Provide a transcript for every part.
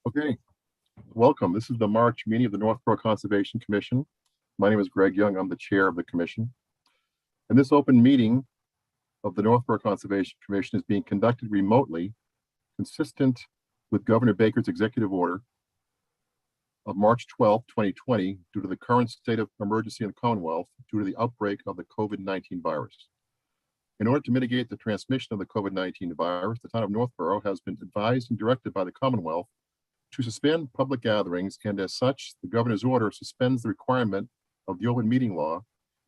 Okay, welcome. This is the March meeting of the Northborough Conservation Commission. My name is Greg Young. I'm the chair of the commission. And this open meeting of the Northborough Conservation Commission is being conducted remotely, consistent with Governor Baker's executive order of March 12, 2020, due to the current state of emergency in the Commonwealth due to the outbreak of the COVID-19 virus. In order to mitigate the transmission of the COVID-19 virus, the town of Northborough has been advised and directed by the Commonwealth to suspend public gatherings, and as such, the governor's order suspends the requirement of the open meeting law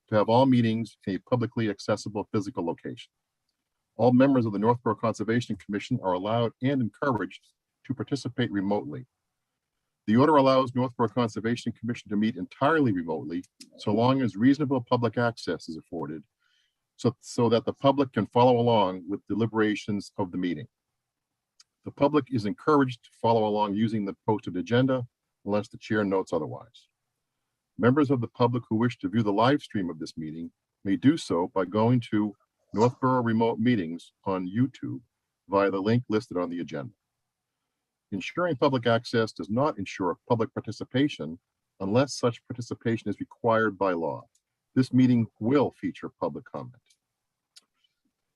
to have all meetings in a publicly accessible physical location. All members of the Northborough Conservation Commission are allowed and encouraged to participate remotely. The order allows Northborough Conservation Commission to meet entirely remotely, so long as reasonable public access is afforded, so that the public can follow along with deliberations of the meeting. The public is encouraged to follow along using the posted agenda unless the chair notes otherwise. Members of the public who wish to view the live stream of this meeting may do so by going to Northborough Remote Meetings on YouTube via the link listed on the agenda. Ensuring public access does not ensure public participation unless such participation is required by law. This meeting will feature public comment.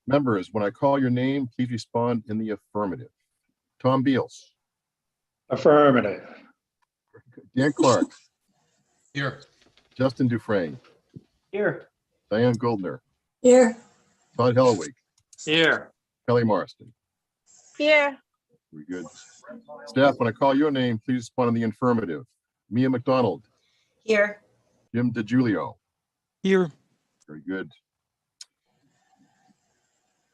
Members, when I call your name, please respond in the affirmative. Tom Beals. Affirmative. Dan Clark. Here. Justin Dufresne. Here. Diane Goldner. Here. Todd Hellwig. Here. Kelly Marston. Here. Very good. Staff, when I call your name, please respond in the affirmative. Mia McDonald. Here. Jim DiGiulio. Here. Very good.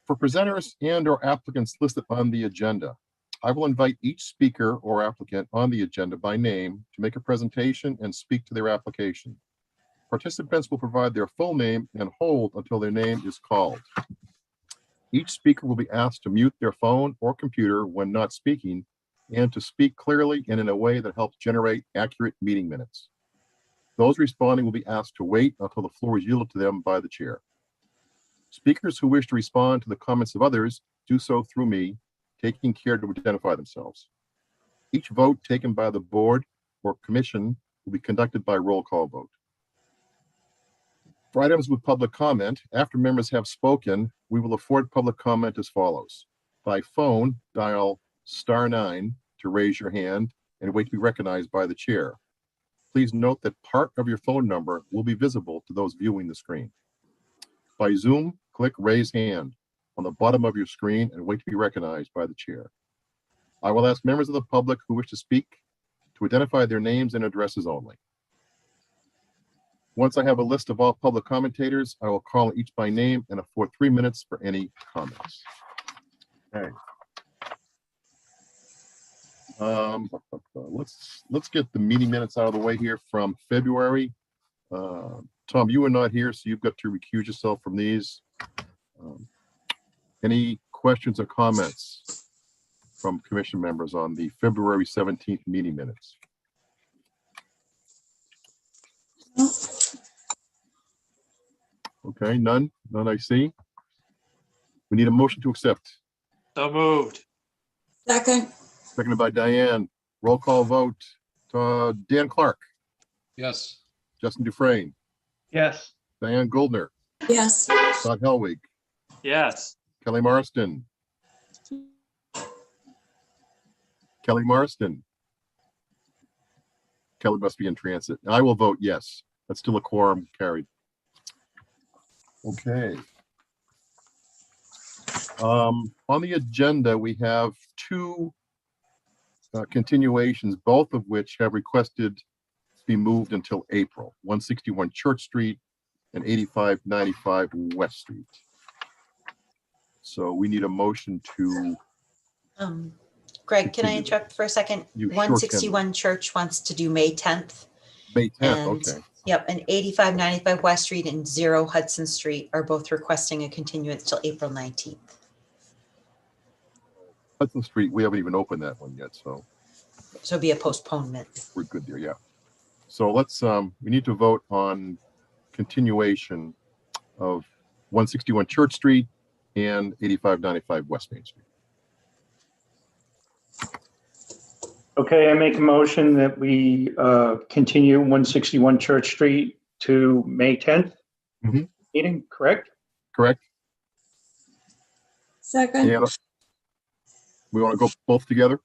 For presenters and or applicants listed on the agenda, I will invite each speaker or applicant on the agenda by name to make a presentation and speak to their application. Participants will provide their full name and hold until their name is called. Each speaker will be asked to mute their phone or computer when not speaking and to speak clearly and in a way that helps generate accurate meeting minutes. Those responding will be asked to wait until the floor is yielded to them by the chair. Speakers who wish to respond to the comments of others do so through me, taking care to identify themselves. Each vote taken by the board or commission will be conducted by roll call vote. For items with public comment, after members have spoken, we will afford public comment as follows. By phone, dial *9 to raise your hand and wait to be recognized by the chair. Please note that part of your phone number will be visible to those viewing the screen. By Zoom, click raise hand on the bottom of your screen and wait to be recognized by the chair. I will ask members of the public who wish to speak to identify their names and addresses only. Once I have a list of all public commentators, I will call each by name and afford 3 minutes for any comments. Okay. Let's get the meeting minutes out of the way here from February. Tom, you were not here, so you've got to recuse yourself from these. Any questions or comments from commission members on the February 17th meeting minutes? Okay, none I see. We need a motion to accept. So moved. Second. Seconded by Diane. Roll call vote. Dan Clark. Yes. Justin Dufresne. Yes. Diane Goldner. Yes. Todd Hellwig. Yes. Kelly Marston. Kelly Marston. Kelly must be in transit. I will vote yes. That's still a quorum carried. Okay. On the agenda, we have two continuations, both of which have requested to be moved until April. 161 Church Street and 8595 West Street. So we need a motion to. Greg, can I interrupt for a second? You sure 161 Church wants to do May 10th. May 10th, And, okay. Yep, and 8595 West Street and 0 Hudson Street are both requesting a continuance till April 19th. Hudson Street, we haven't even opened that one yet, so So it'll be a postponement. we're good there, yeah. So let's, we need to vote on continuation of 161 Church Street and 8595 West Main Street. Okay, I make a motion that we continue 161 Church Street to May 10th Mhm. meeting, correct? Correct? Second. And we want to go both together?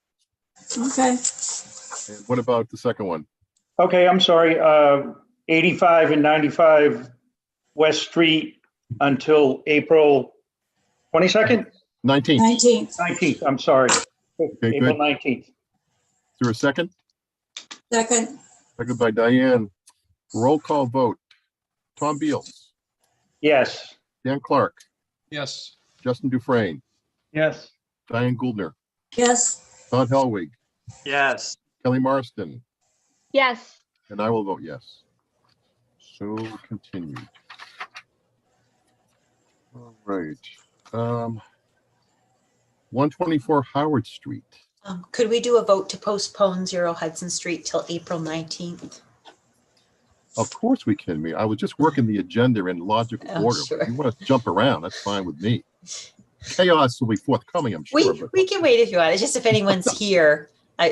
Okay. And what about the second one? Okay, I'm sorry, 85 and 95 West Street until April 22nd, 19th. 19th. 19th, I'm sorry. April good. 19th. Is there a second? Second. Second by Diane. Roll call vote. Tom Beals, Yes. Dan Clark, Yes. Justin Dufresne, Yes. Diane Gouldner, Yes. Todd Helwig, Yes. Kelly Marston, Yes. and I will vote yes. So continued. All right. 124 Howard Street. Could we do a vote to postpone 0 Hudson Street till April 19th? Of course we can. I was just working the agenda in logical Oh, order. sure. If you want to jump around, that's fine with me. Chaos will be forthcoming, I'm sure. We, But we can wait if you want. It's just if anyone's here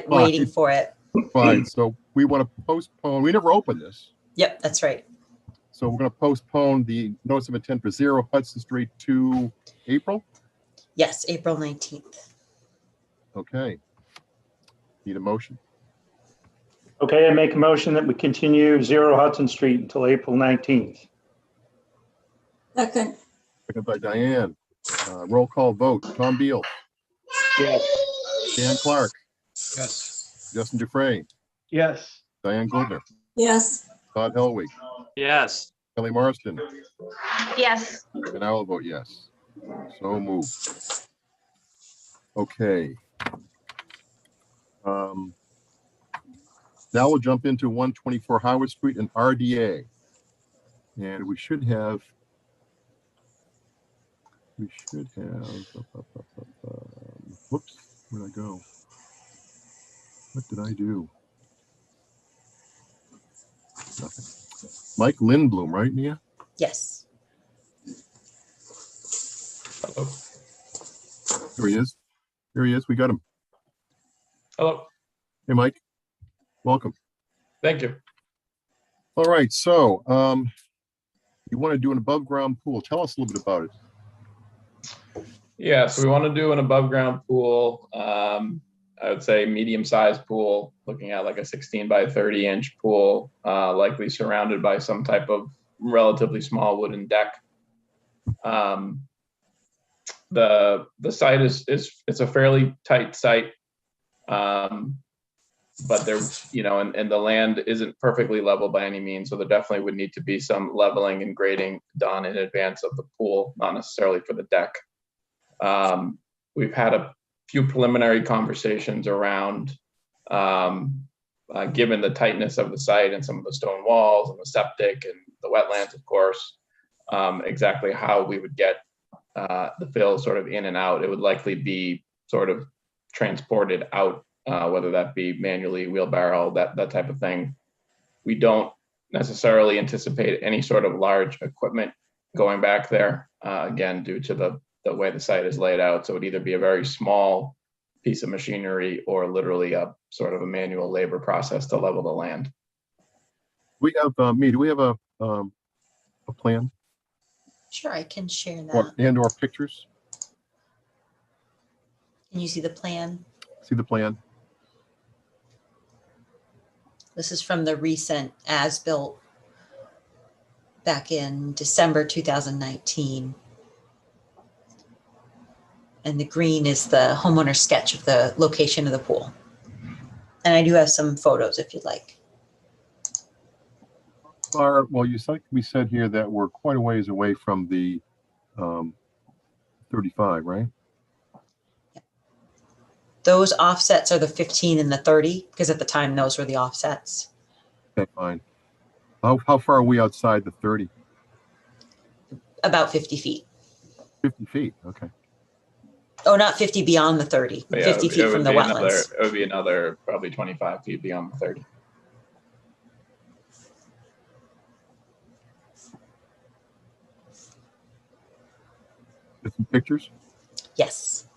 waiting for it. fine. So we want to postpone. We never opened this. Yep, that's right. So we're going to postpone the notice of intent for 0 Hudson Street to April. Yes, April 19th. Okay. Need a motion. Okay, I make a motion that we continue 0 Hudson Street until April 19th. Second. Second by Diane. Roll call vote. Tom Beals, Yes. Dan Clark, Yes. Justin Dufresne, Yes. Diane Gouldner, Yes. Todd Helwig, Yes. Kelly Marston, Yes. and I will vote yes. So moved. Okay. Now we'll jump into 124 Howard Street and RDA. And we should have, whoops, where'd I go? What did I do? Nothing. Mike Lindblom, right, Nia? Yes. Hello. Here he is. Here he is. We got him. Hello. Hey, Mike. Welcome. Thank you. All right. So you want to do an above ground pool. Tell us a little bit about it. Yeah, so we want to do an above ground pool. I would say medium sized pool, looking at like a 16 by 30 inch pool, likely surrounded by some type of relatively small wooden deck. The site is it's a fairly tight site, but there, and the land isn't perfectly level by any means. So there definitely would need to be some leveling and grading done in advance of the pool, not necessarily for the deck. We've had a few preliminary conversations around, given the tightness of the site and some of the stone walls and the septic and the wetlands, of course, exactly how we would get the fill sort of in and out. It would likely be sort of transported out, whether that be manually, wheelbarrow, that type of thing. We don't necessarily anticipate any sort of large equipment going back there, again, due to the way the site is laid out. So it would either be a very small piece of machinery or literally a sort of a manual labor process to level the land. We have do we have a plan Sure, I can share or that. or pictures? Can you see the plan? See the plan? This is from the recent as-built back in December 2019. And the green is the homeowner sketch of the location of the pool. And I do have some photos if you'd like. Well, we said here that we're quite a ways away from the 35, right? Those offsets are the 15 and the 30, because at the time those were the offsets. Okay, fine. How far are we outside the 30? About 50 feet. 50 feet. Okay. Oh, not 50 beyond the 30, But yeah, 50 feet from the wetlands. It would be another probably 25 feet beyond the 30. Get some pictures. Yes.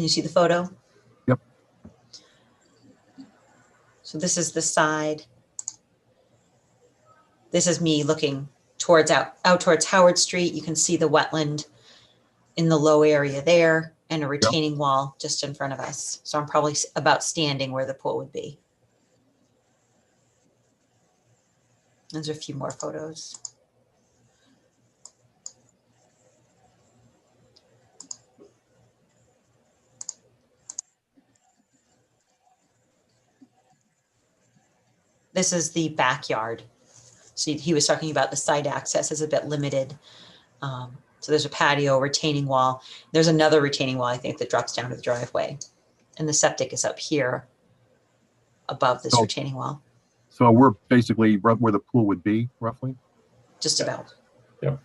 Can you see the photo? Yep. So this is the side. This is me looking towards out towards Howard Street. You can see the wetland in the low area there and a retaining wall just in front of us. So I'm probably about standing where the pool would be. There's a few more photos. This is the backyard. So he was talking about the side access is a bit limited. So there's a patio, retaining wall. There's another retaining wall, I think, that drops down to the driveway. And the septic is up here above this Oh. retaining wall, So we're basically where the pool would be, roughly? just Yeah. about. Yep.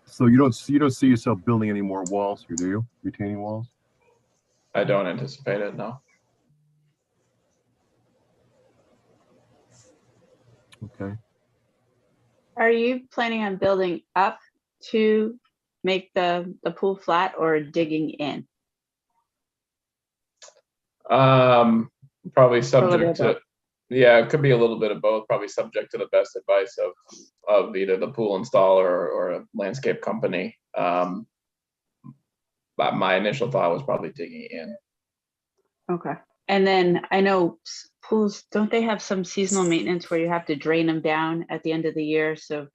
So you don't see yourself building any more walls here, do you? Retaining walls? I don't anticipate it, no. Okay. Are you planning on building up to make the pool flat or digging in? Probably bit subject of to, both. yeah, it could be a little bit of both, probably subject to the best advice of either the pool installer or a landscape company. But my initial thought was probably digging in. Okay. And then I know pools, don't they have some seasonal maintenance where you have to drain them down at the end of the year? So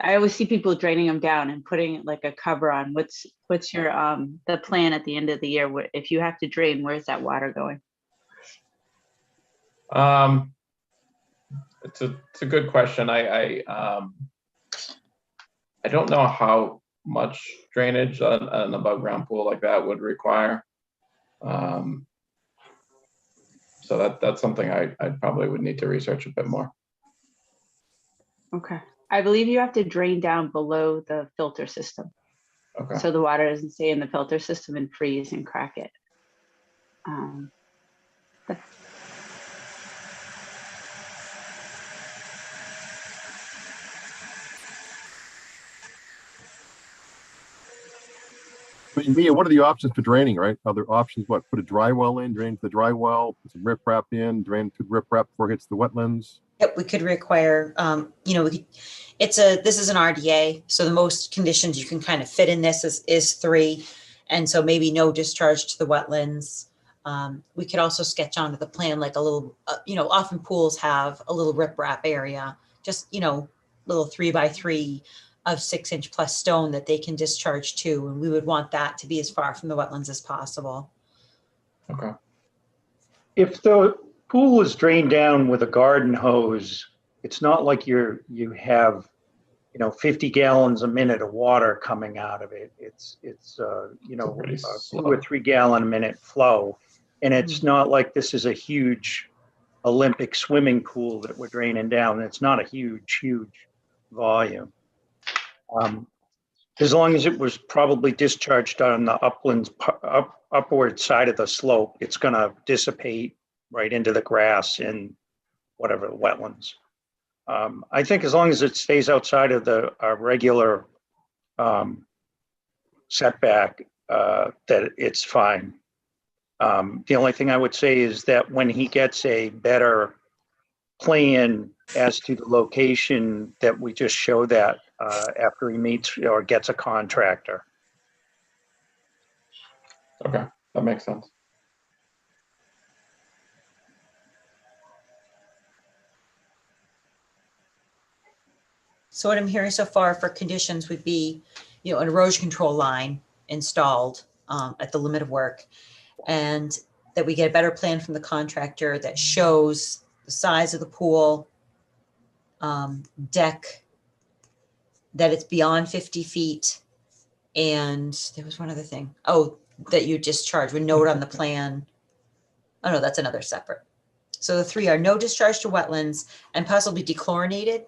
I always see people draining them down and putting like a cover on. What's your the plan at the end of the year? If you have to drain, where's that water going? It's a good question. I don't know how much drainage an above ground pool like that would require. So that's something I probably would need to research a bit more. Okay. I believe you have to drain down below the filter system. Okay. So the water doesn't stay in the filter system and freeze and crack it. But But Mia, what are the options for draining, right? Other options, what? Put a dry well in, drain to the dry well, put some riprap in, drain to riprap before it hits the wetlands. Yep, we could require, we could, this is an RDA, so the most conditions you can kind of fit in this is 3. And so maybe no discharge to the wetlands. We could also sketch onto the plan like a little, often pools have a little riprap area, just, little 3x3 of 6-inch plus stone that they can discharge to. And we would want that to be as far from the wetlands as possible. Okay. If the pool is drained down with a garden hose, it's not like you have, 50 gallons a minute of water coming out of it. It's pretty a 2 slow. or 3 gallon a minute flow. And it's not like this is a huge Olympic swimming pool that we're draining down. It's not a huge volume. As long as it was probably discharged on the upward side of the slope, it's going to dissipate right into the grass and whatever the wetlands. I think as long as it stays outside of the regular setback, that it's fine. The only thing I would say is that when he gets a better plan as to the location, that we just show that after he meets or gets a contractor. Okay, that makes sense. So what I'm hearing so far for conditions would be, an erosion control line installed at the limit of work, and that we get a better plan from the contractor that shows the size of the pool, deck, that it's beyond 50 feet. And there was one other thing. Oh, that you discharge, would note on the plan. Oh no, that's another separate. So the 3 are no discharge to wetlands and possibly dechlorinated.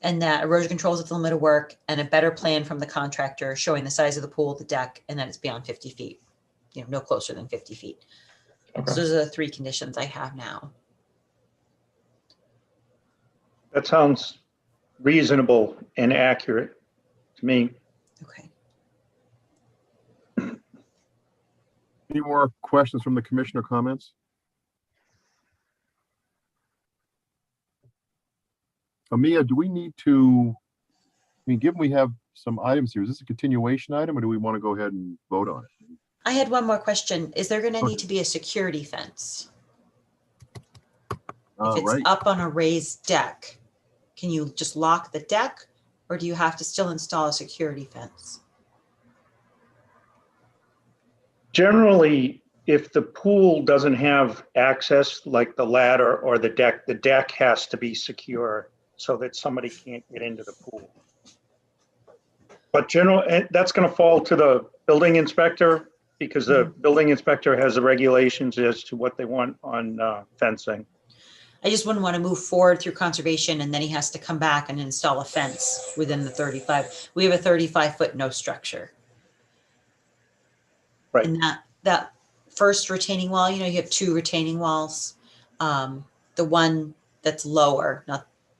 And that erosion controls at the limit of work, and a better plan from the contractor showing the size of the pool, the deck, and that it's beyond 50 feet, no closer than 50 feet. Okay. So those are the 3 conditions I have now. That sounds reasonable and accurate to me. Okay. Any more questions from the commissioner comments? Amia, do we need to, given we have some items here, is this a continuation item or do we want to go ahead and vote on it? I had one more question. Is there going to Okay. need to be a security fence? If it's Right. up on a raised deck, can you just lock the deck or do you have to still install a security fence? Generally, if the pool doesn't have access like the ladder or the deck has to be secure so that somebody can't get into the pool. But that's going to fall to the building inspector because the building inspector has the regulations as to what they want on fencing. I just wouldn't want to move forward through conservation and then he has to come back and install a fence within the 35. We have a 35-foot no structure. Right. And that first retaining wall, you have two retaining walls. The one that's lower,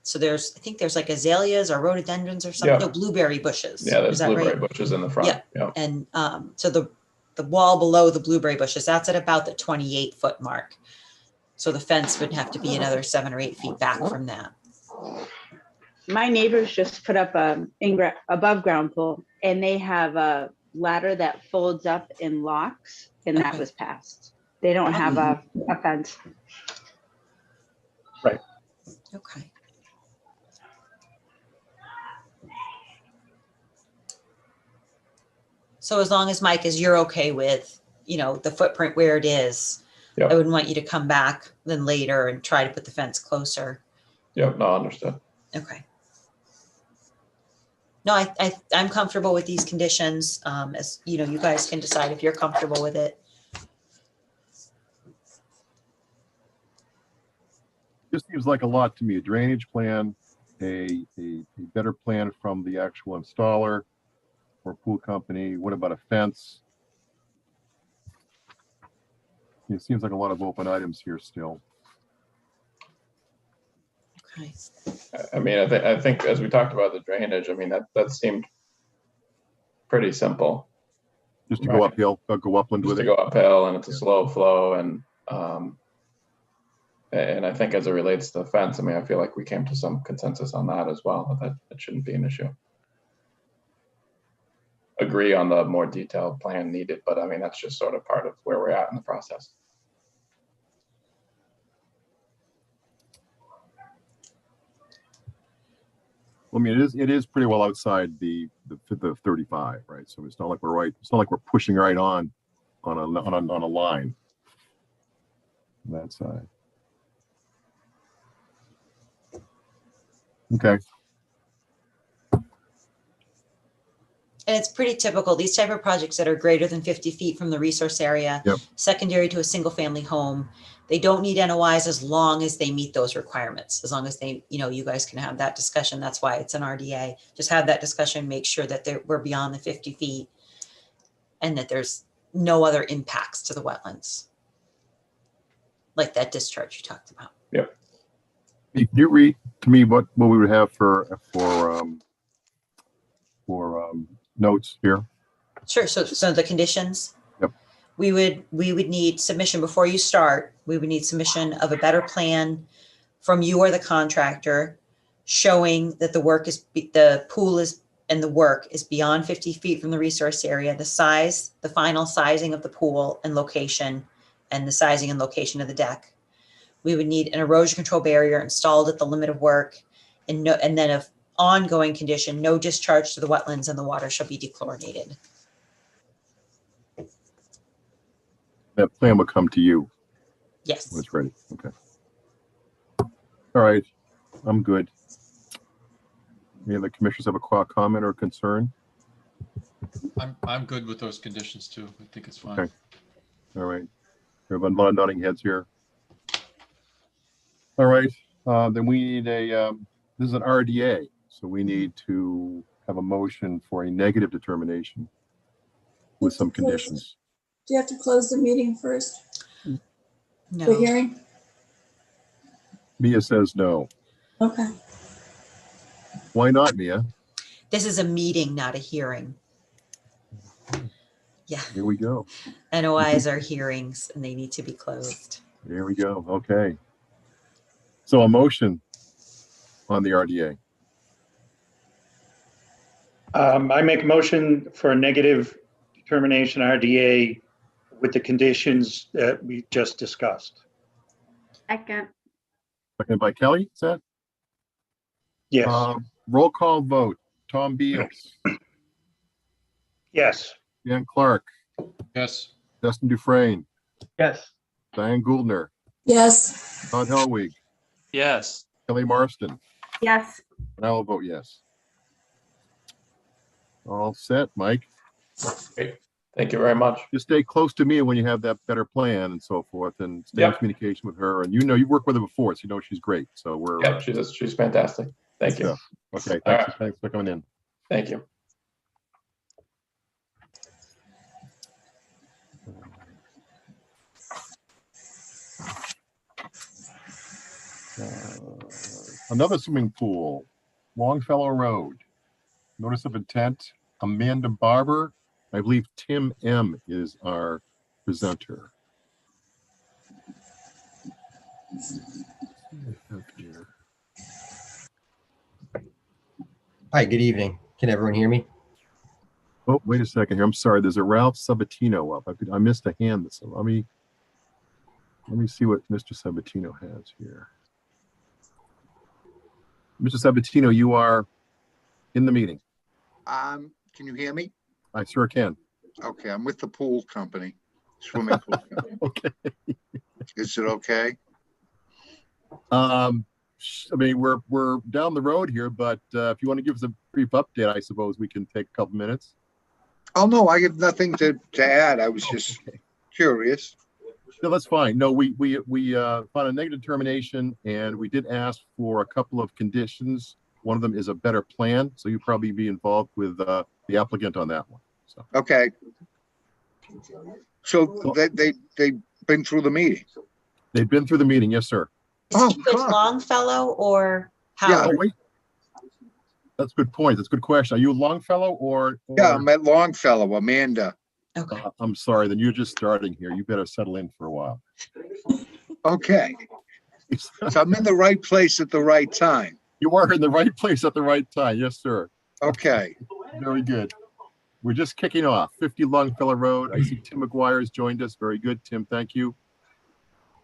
so I think there's like azaleas or rhododendrons or something, Yeah. no, blueberry bushes. Yeah, there's Is that blueberry right? bushes in the front. Yeah. Yeah. And so the wall below the blueberry bushes, that's at about the 28-foot mark. So the fence would have to be another 7 or 8 feet back from that. My neighbors just put up a above ground pool and they have a ladder that folds up and locks and that Okay. was passed. They don't have a fence. Okay. So as long as Mike, you're okay with, the footprint where it is, Yep. I wouldn't want you to come back then later and try to put the fence closer. Yep, no, understood. Okay. No, I'm comfortable with these conditions. As you guys can decide if you're comfortable with it. This seems like a lot to me, a drainage plan, a better plan from the actual installer or pool company. What about a fence? It seems like a lot of open items here still. Okay. I mean, I think as we talked about the drainage, I mean, that seemed pretty simple. Just to go Right. uphill, go upland Just with to it. go uphill and it's a slow flow and I think as it relates to the fence, I mean, I feel like we came to some consensus on that as well, that shouldn't be an issue. Agree on the more detailed plan needed, but I mean, that's just sort of part of where we're at in the process. I mean, it is pretty well outside the 35, right? So it's not like it's not like we're pushing right on a line on that side. Okay. And it's pretty typical, these type of projects that are greater than 50 feet from the resource area, Yep. secondary to a single family home, they don't need NOIs as long as they meet those requirements, as long as they, you guys can have that discussion. That's why it's an RDA. Just have that discussion, make sure that we're beyond the 50 feet and that there's no other impacts to the wetlands. Like that discharge you talked about. Can you read to me what we would have for notes here? Sure. So the conditions. Yep. We would need submission before you start. We would need submission of a better plan from you or the contractor showing that the pool is and the work is beyond 50 feet from the resource area, the size, the final sizing of the pool and location, and the sizing and location of the deck. We would need an erosion control barrier installed at the limit of work and then a ongoing condition, no discharge to the wetlands and the water shall be dechlorinated. That plan will come to you Yes. when it's ready. Okay. All right. I'm good. Any other commissioners have a comment or concern? I'm good with those conditions too. I think it's fine. Okay. All right. Everyone, a lot of nodding heads here. All right. Then we need this is an RDA. So we need to have a motion for a negative determination with some conditions. Do you have to close the meeting first, the No. hearing? Mia says no. Okay. Why not, Mia? This is a meeting, not a hearing. Yeah, Here we go. NOIs are hearings and they need to be closed. Here we go. Okay. So a motion on the RDA. I make a motion for a negative determination RDA with the conditions that we just discussed. Second. Seconded by Kelly, is that? Yes, Roll call vote. Tom Beals, yes. Dan Clark, Yes. Justin Dufresne, Yes. Diane Gouldner, Yes. Todd Helwig, Yes. Kelly Marston, Yes. and I will vote yes. All set, Mike. Great. Thank you very much. Just stay close to me when you have that better plan and so forth, and stay in Yep. communication with her. And you worked with her before, so you know she's great. So we're Yeah, she's fantastic. Thank you. okay. All Thanks for coming in. Thank you. Another swimming pool, Longfellow Road. Notice of intent, Amanda Barber. I believe Tim M is our presenter. Hi, good evening. Can everyone hear me? Oh, wait a second here. I'm sorry. There's a Ralph Sabatino up. I missed a hand. So let me see what Mr. Sabatino has here. Mr. Sabatino, you are in the meeting. Can you hear me? I sure can. Okay, I'm with the pool company, swimming pool company. Okay. Is it okay? I mean, we're down the road here, but if you want to give us a brief update, I suppose we can take a couple minutes. Oh, no, I have nothing to add. I was just curious. No, that's fine. No, we found a negative determination, and we did ask for a couple of conditions. One of them is a better plan, so you probably be involved with the applicant on that one. So Okay. So they've been through the meeting? they've been through the meeting, yes, sir. Is Oh, he with God. Longfellow or Yeah. Oh, Howard? wait. That's a good point. That's a good question. Are you Longfellow or Yeah, I'm at Longfellow, Amanda. Okay. I'm sorry, then you're just starting here. You better settle in for a while. Okay, so I'm in the right place at the right time. You are in the right place at the right time. Yes, sir. Okay, Very good. We're just kicking off. 50 Longfellow Road. I see Tim McGuire has joined us. Very good, Tim. Thank you.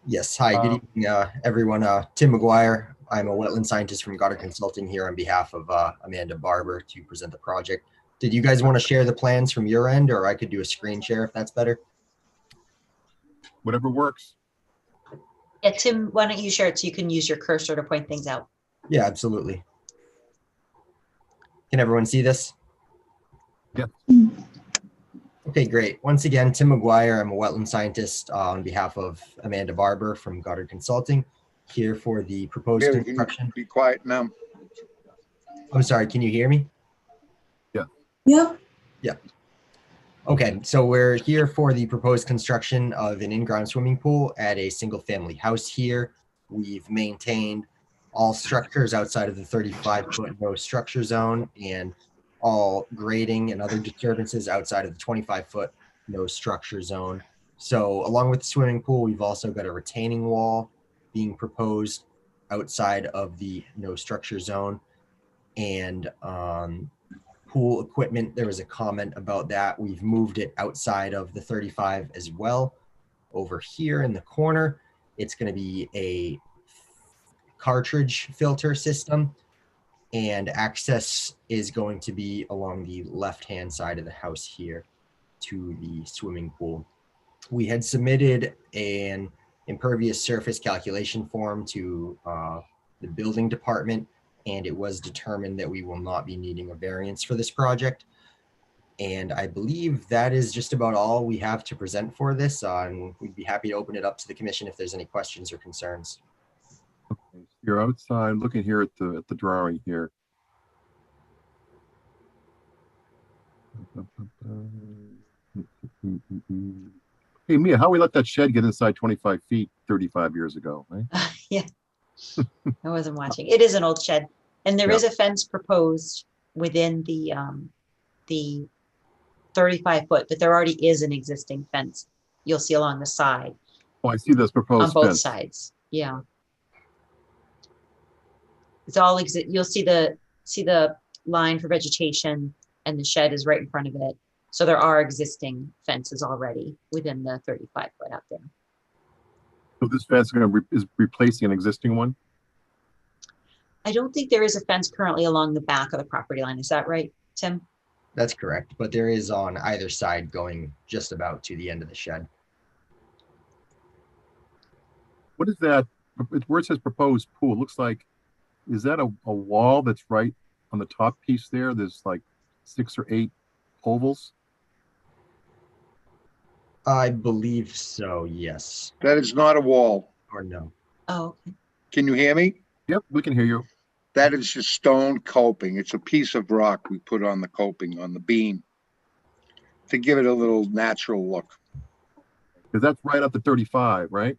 Yes. Hi, good evening, everyone. Tim McGuire. I'm a wetland scientist from Goddard Consulting here on behalf of Amanda Barber to present the project. Did you guys want to share the plans from your end, or I could do a screen share if that's better? Whatever works. Yeah, Tim, why don't you share it so you can use your cursor to point things out? Yeah, absolutely. Can everyone see this? Yeah. Okay, great. Once again, Tim McGuire. I'm a wetland scientist on behalf of Amanda Barber from Goddard Consulting, here for the proposed Mary, can construction. you be quiet now? I'm sorry, can you hear me? Yep. Okay, so we're here for the proposed construction of an in-ground swimming pool at a single-family house here. We've maintained all structures outside of the 35-foot no structure zone and all grading and other disturbances outside of the 25-foot no structure zone. So along with the swimming pool, we've also got a retaining wall being proposed outside of the no structure zone. And pool equipment, there was a comment about that. We've moved it outside of the 35 as well. Over here in the corner, it's going to be a cartridge filter system, and access is going to be along the left-hand side of the house here to the swimming pool. We had submitted an impervious surface calculation form to the building department, and it was determined that we will not be needing a variance for this project. And I believe that is just about all we have to present for this. And we'd be happy to open it up to the commission if there's any questions or concerns. You're outside looking here at the drawing here. Hey, Mia, how we let that shed get inside 25 feet 35 years ago, right? Yeah, I wasn't watching. It is an old shed. And there is a fence proposed within the 35 foot, but there already is an existing fence. You'll see along the side, Oh, I see this on proposed both fence. sides. Yeah. It's all you'll see the line for vegetation, and the shed is right in front of it. So there are existing fences already within the 35 foot out there. So this fence is replacing an existing one? I don't think there is a fence currently along the back of the property line. Is that right, Tim? That's correct, but there is on either side going just about to the end of the shed. What is that? Where it says proposed pool, it looks like, is that a wall that's right on the top piece there? There's like 6 or 8 ovals. I believe so, yes. That is not a wall. Or no. Oh, okay. Can you hear me? Yep, we can hear you. That is just stone coping. It's a piece of rock we put on the coping, on the beam, to give it a little natural look. Because that's right up to 35, right?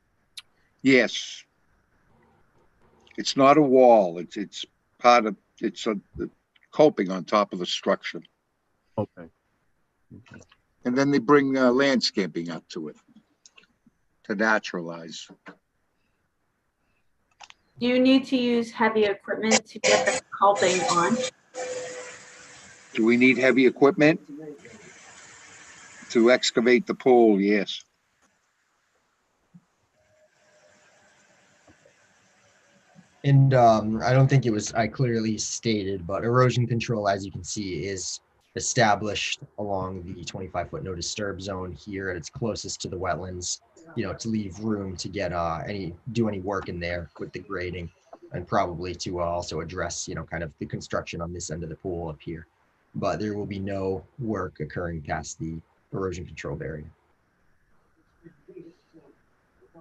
Yes. It's not a wall. It's part of, it's a the coping on top of the structure. Okay. And then they bring landscaping up to it to naturalize. Do you need to use heavy equipment to get the coping on? Do we need heavy equipment to excavate the pool? Yes. And I don't think I clearly stated, but erosion control, as you can see, is established along the 25-foot no disturb zone here at its closest to the wetlands, to leave room to get do any work in there with the grading, and probably to also address, kind of the construction on this end of the pool up here. But there will be no work occurring past the erosion control barrier.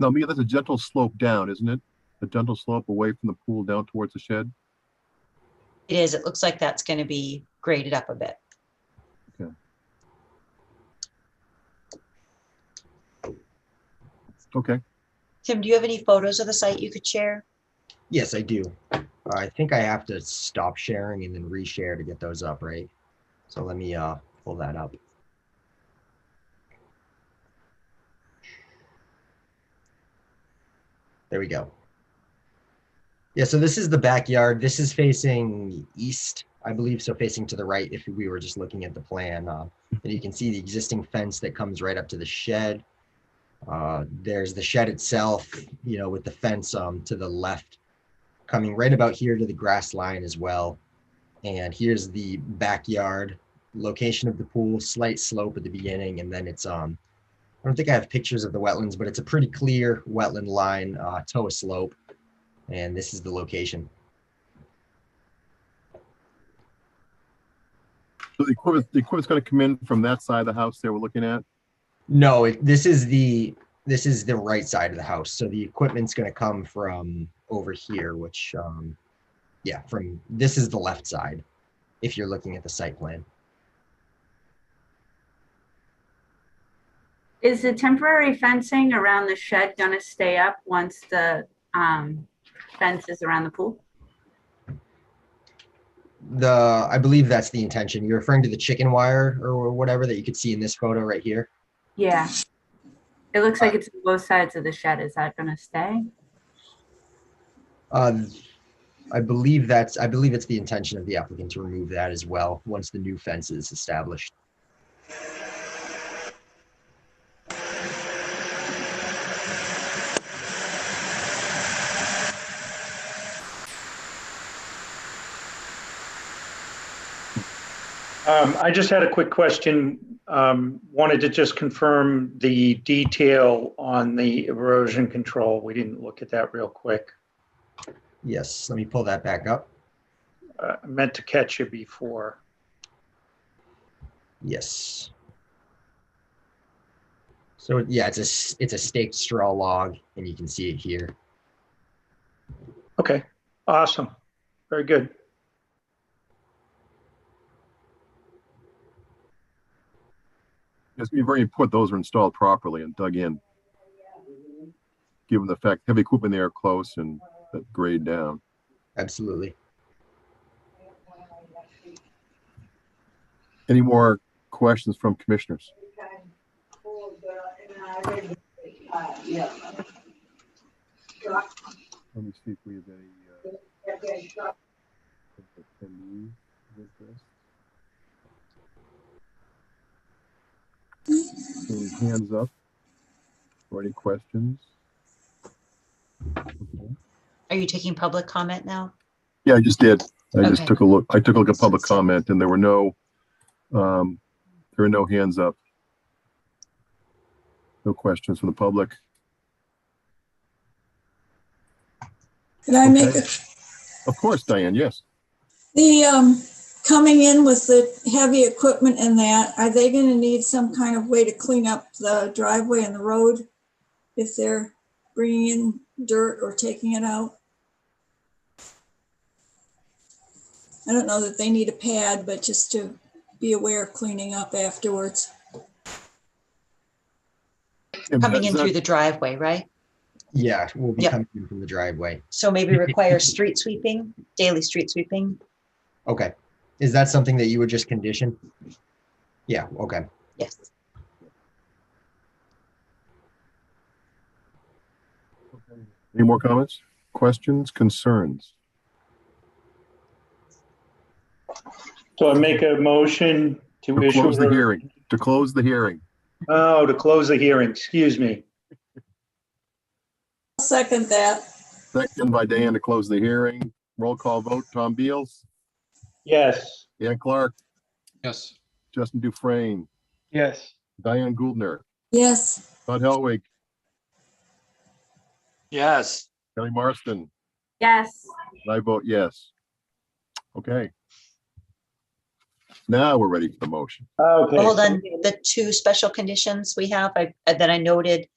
No, Mia, that's a gentle slope down, isn't it? A gentle slope away from the pool down towards the shed. It is. It looks like that's going to be graded up a bit. Okay. Okay. Tim, do you have any photos of the site you could share? Yes, I do. I think I have to stop sharing and then reshare to get those up, right? So let me pull that up. There we go. Yeah, so this is the backyard. This is facing east, I believe, so facing to the right if we were just looking at the plan. And you can see the existing fence that comes right up to the shed. There's the shed itself, with the fence to the left, coming right about here to the grass line as well. And here's the backyard location of the pool, slight slope at the beginning, and then it's I don't think I have pictures of the wetlands, but it's a pretty clear wetland line, toe slope, and this is the location. So the equipment's going to come in from that side of the house there we're looking at? No, this is the right side of the house. So the equipment's going to come from over here, which, this is the left side, if you're looking at the site plan. Is the temporary fencing around the shed going to stay up once the fence is around the pool? I believe that's the intention. You're referring to the chicken wire or whatever that you could see in this photo right here? Yeah. It looks like it's on both sides of the shed. Is that going to stay? I believe it's the intention of the applicant to remove that as well once the new fence is established. I just had a quick question. Wanted to just confirm the detail on the erosion control. We didn't look at that real quick. Yes, let me pull that back up. I meant to catch you before. Yes. So yeah, it's a staked straw log, and you can see it here. Okay, awesome. Very good. It's going to be very important those are installed properly and dug in, given the fact heavy equipment there close and that grade down. Absolutely. Any more questions from commissioners? Let me see if we have any attendees with this. Any hands up or any questions? Okay. Are you taking public comment now? Yeah, I just did. I just Okay. took a look. I took a look at public comment and there were no hands up. No questions from the public. Could I make Okay. Of course, Diane, yes. coming in with the heavy equipment and that, are they gonna need some kind of way to clean up the driveway and the road if they're bringing in dirt or taking it out? I don't know that they need a pad, but just to be aware of cleaning up afterwards. Coming in through the driveway, right? Yeah, we'll be Yep. coming in from the driveway. So maybe require street sweeping, daily street sweeping. Okay. Is that something that you would just condition? Yeah, okay. Yes. Any more comments, questions, concerns? So I make a motion to To issue. close the hearing, to close the hearing. Oh, to close the hearing, excuse me. I'll second that. Second by Diane to close the hearing. Roll call vote, Tom Beals, Yes. Dan Clark, Yes. Justin Dufresne, Yes. Diane Gouldner, Yes, Todd Helwig, Yes. Kelly Marston, Yes. and I vote yes. Okay. Now we're ready for the motion. Okay. Hold on, the two special conditions we have that I noted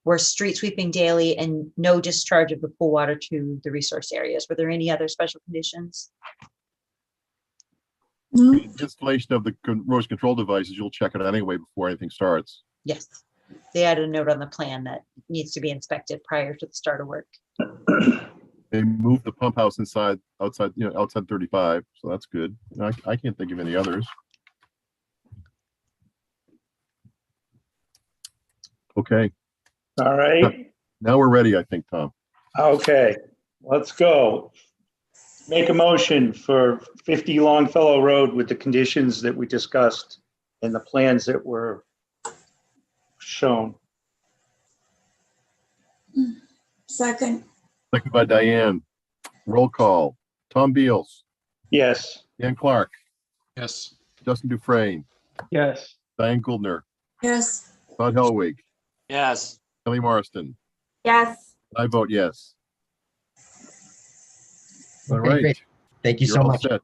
were street sweeping daily and no discharge of the pool water to the resource areas. Were there any other special conditions? no, Installation of the erosion control devices, you'll check it out anyway before anything starts. Yes. They added a note on the plan that needs to be inspected prior to the start of work. They moved the pump house outside 35, so that's good. I can't think of any others. Okay, All right. now we're ready, I think, Tom. Okay, let's go. Make a motion for 50 Longfellow Road with the conditions that we discussed and the plans that were shown. second, Second by Diane. Roll call. Tom Beals, Yes. Dan Clark, Yes. Justin Dufresne, Yes. Diane Gouldner, yes, Todd Helwig, Yes. Kelly Marston. Yes. I vote yes. All Okay, right. great. Thank you You're so all much. set.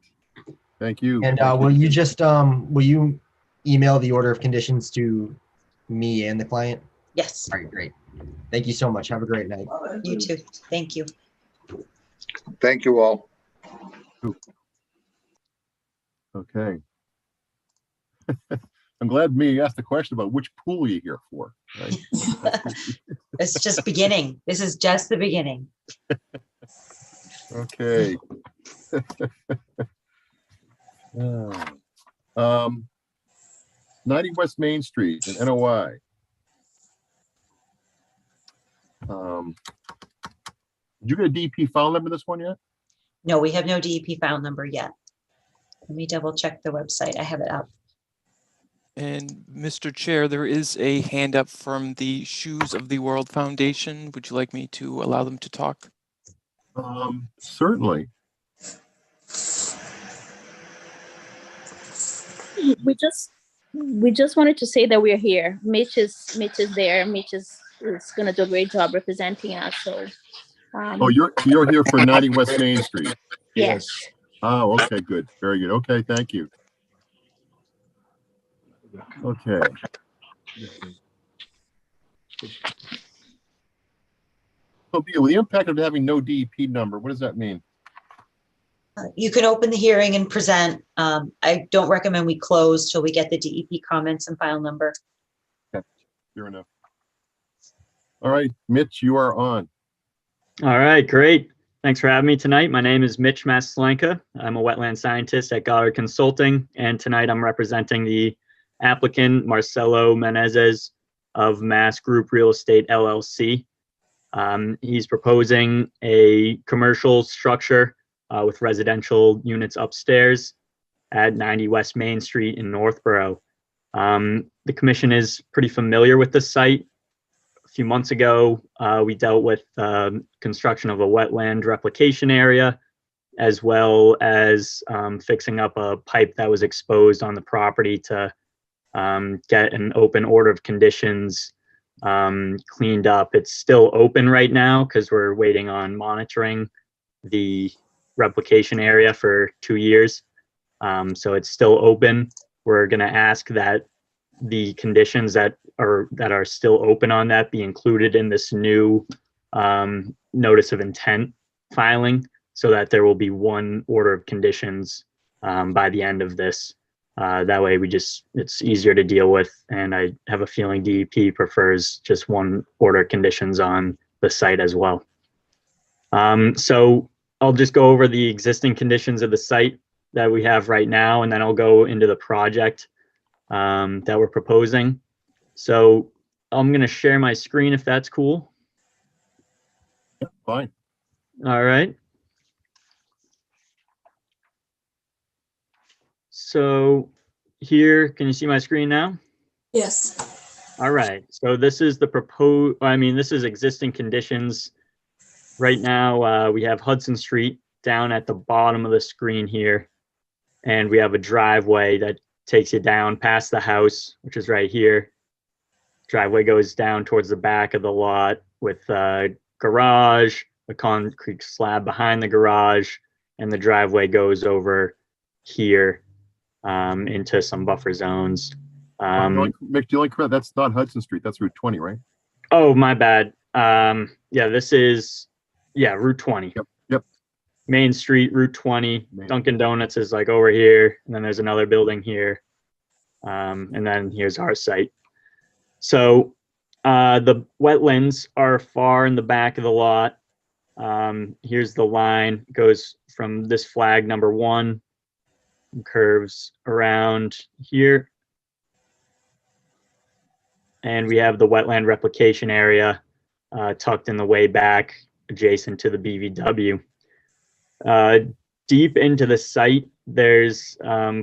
Thank you. And will you email the order of conditions to me and the client? Yes, All right, great. Thank you so much. Have a great night. you too. Thank you. Thank you all. Okay. I'm glad me asked the question about which pool you're here for. Right? It's just beginning. This is just the beginning. Okay. 90 West Main Street in NOI. Did you get a DP file number this one yet? No, we have no DEP file number yet. Let me double check the website. I have it up. And Mr. Chair, there is a hand up from the Shoes of the World Foundation. Would you like me to allow them to talk? Certainly. We just wanted to say that we're here. Mitch is there. Mitch is gonna do a great job representing us. So. Oh, you're here for 90 West Main Street. Yes. Oh, okay, good. Very good. Okay, thank you. Okay. So Bill, the impact of having no DEP number, what does that mean? You can open the hearing and present. I don't recommend we close till we get the DEP comments and file number. Fair enough. All right, Mitch, you are on. All right, great. Thanks for having me tonight. My name is Mitch Maslenka. I'm a wetland scientist at Goddard Consulting, and tonight I'm representing the applicant Marcelo Menezes of Mass Group Real Estate LLC. He's proposing a commercial structure with residential units upstairs at 90 West Main Street in Northborough. The commission is pretty familiar with the site. A few months ago, we dealt with construction of a wetland replication area, as well as fixing up a pipe that was exposed on the property to get an open order of conditions cleaned up. It's still open right now because we're waiting on monitoring the replication area for 2 years. So it's still open. We're going to ask that the conditions that are still open on that be included in this new notice of intent filing, so that there will be one order of conditions by the end of this. That way it's easier to deal with, and I have a feeling DEP prefers just one order of conditions on the site as well. So I'll just go over the existing conditions of the site that we have right now, and then I'll go into the project that we're proposing. So I'm going to share my screen if that's cool. Yeah, fine. All right. So here, can you see my screen now? Yes. All right. So this is the this is existing conditions. Right now, we have Hudson Street down at the bottom of the screen here. And we have a driveway that takes you down past the house, which is right here. Driveway goes down towards the back of the lot with a garage, a concrete slab behind the garage, and the driveway goes over here into some buffer zones. Mick, do you like that's not Hudson Street, that's Route 20, right? Oh, my bad. Yeah, this is Route 20. Yep. Main Street, Route 20. Dunkin' Donuts is like over here, and then there's another building here. And then here's our site. So the wetlands are far in the back of the lot. Here's the line. It goes from this flag number 1, and curves around here. And we have the wetland replication area tucked in the way back, adjacent to the BVW. Deep into the site, there's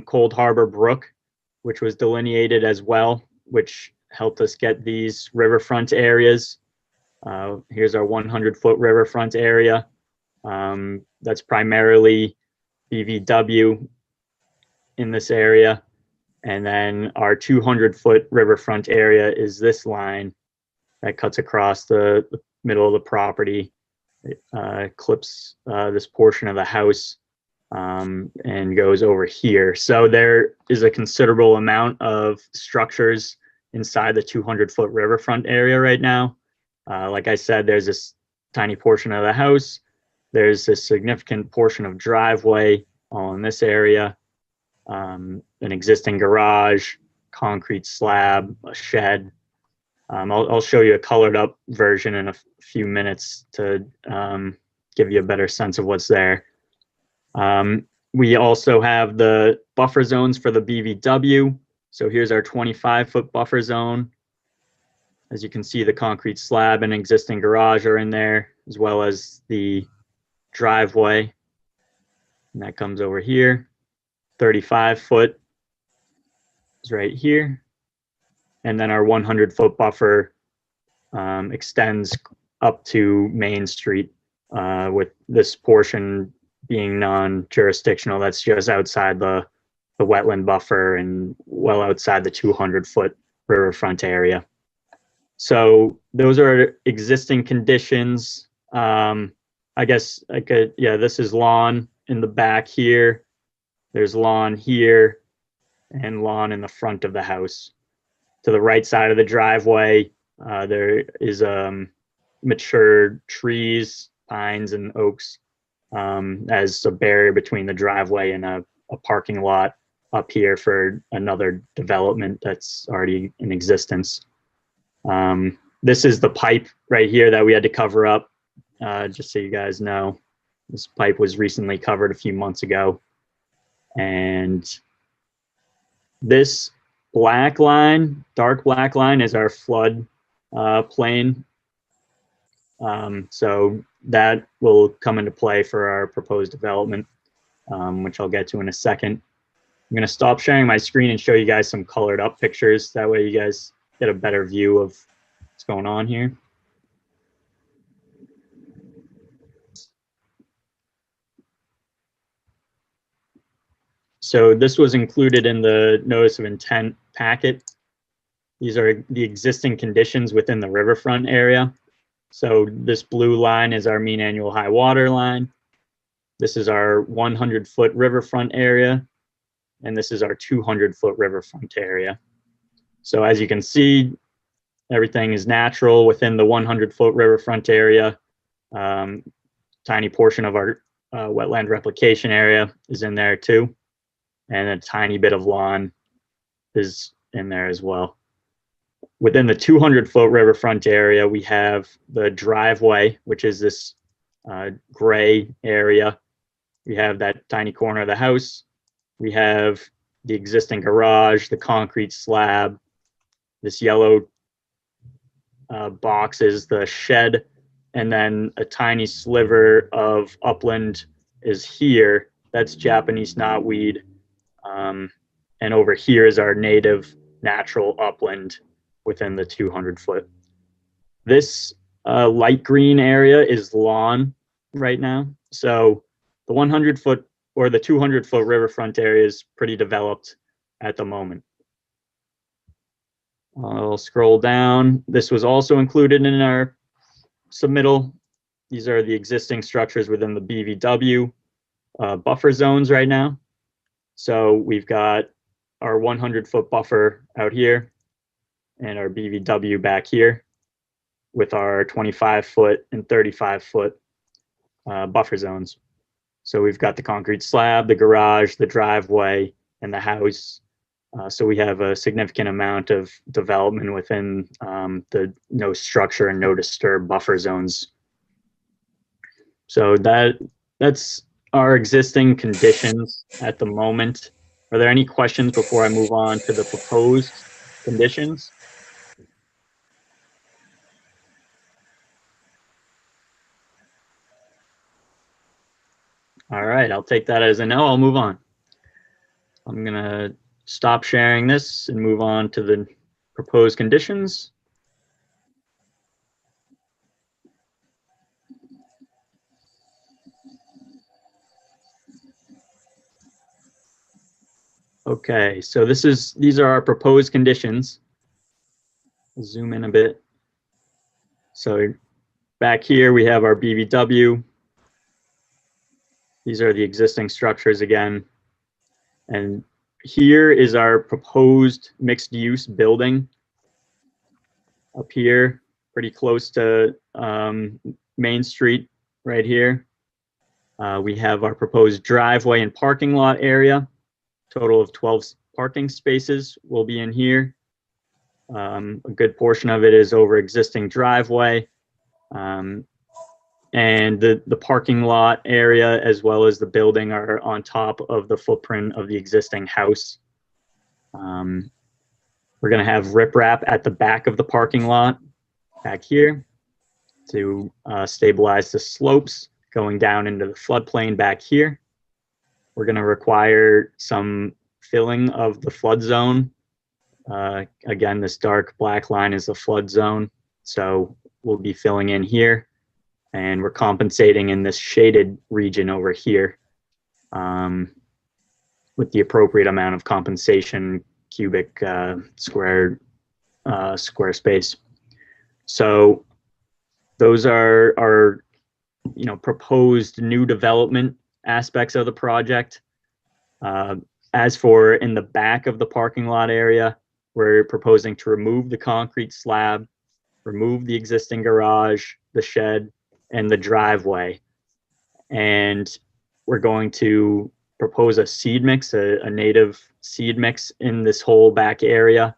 Cold Harbor Brook, which was delineated as well, which helped us get these riverfront areas. Here's our 100-foot riverfront area. That's primarily BVW in this area. And then our 200-foot riverfront area is this line that cuts across the middle of the property. It clips this portion of the house and goes over here. So there is a considerable amount of structures inside the 200-foot riverfront area right now. Like I said, there's this tiny portion of the house. There's a significant portion of driveway all in this area, an existing garage, concrete slab, a shed. I'll show you a colored up version in a few minutes to give you a better sense of what's there. We also have the buffer zones for the BVW. So here's our 25-foot buffer zone. As you can see, the concrete slab and existing garage are in there, as well as the driveway. And that comes over here. 35-foot is right here. And then our 100-foot buffer extends up to Main Street, with this portion being non-jurisdictional. That's just outside the wetland buffer and well outside the 200-foot riverfront area. So those are existing conditions. I guess I could, this is lawn in the back here. There's lawn here and lawn in the front of the house. To the right side of the driveway, there is mature trees, pines and oaks, as a barrier between the driveway and a parking lot up here for another development that's already in existence. This is the pipe right here that we had to cover up, just so you guys know. This pipe was recently covered a few months ago. And this black line, dark black line, is our flood plain. So that will come into play for our proposed development, which I'll get to in a second. I'm going to stop sharing my screen and show you guys some colored up pictures. That way you guys get a better view of what's going on here. So this was included in the notice of intent packet. These are the existing conditions within the riverfront area. So this blue line is our mean annual high water line. This is our 100-foot riverfront area. And this is our 200-foot riverfront area. So as you can see, everything is natural within the 100-foot riverfront area. Tiny portion of our wetland replication area is in there too. And a tiny bit of lawn is in there as well. Within the 200-foot riverfront area, we have the driveway, which is this gray area. We have that tiny corner of the house. We have the existing garage, the concrete slab. This yellow box is the shed, and then a tiny sliver of upland is here. That's Japanese knotweed. And over here is our native natural upland within the 200-foot. This light green area is lawn right now. So the 100-foot or the 200-foot riverfront area is pretty developed at the moment. I'll scroll down. This was also included in our submittal. These are the existing structures within the BVW buffer zones right now. So we've got our 100-foot buffer out here and our BVW back here with our 25-foot and 35-foot buffer zones. So we've got the concrete slab, the garage, the driveway, and the house. So we have a significant amount of development within the no structure and no disturb buffer zones. So that's our existing conditions at the moment. Are there any questions before I move on to the proposed conditions? All right, I'll take that as a no. I'll move on. I'm gonna stop sharing this and move on to the proposed conditions. Okay, so these are our proposed conditions. I'll zoom in a bit. So back here we have our BVW. These are the existing structures again. And here is our proposed mixed use building up here, pretty close to Main Street right here. We have our proposed driveway and parking lot area. Total of 12 parking spaces will be in here. A good portion of it is over existing driveway. And the parking lot area as well as the building are on top of the footprint of the existing house. We're gonna have riprap at the back of the parking lot back here to stabilize the slopes going down into the floodplain back here. We're gonna require some filling of the flood zone. Again, this dark black line is the flood zone. So we'll be filling in here. And we're compensating in this shaded region over here with the appropriate amount of compensation cubic square space. So those are our proposed new development aspects of the project. As for in the back of the parking lot area, we're proposing to remove the concrete slab, remove the existing garage, the shed, and the driveway. And we're going to propose a seed mix, a native seed mix in this whole back area,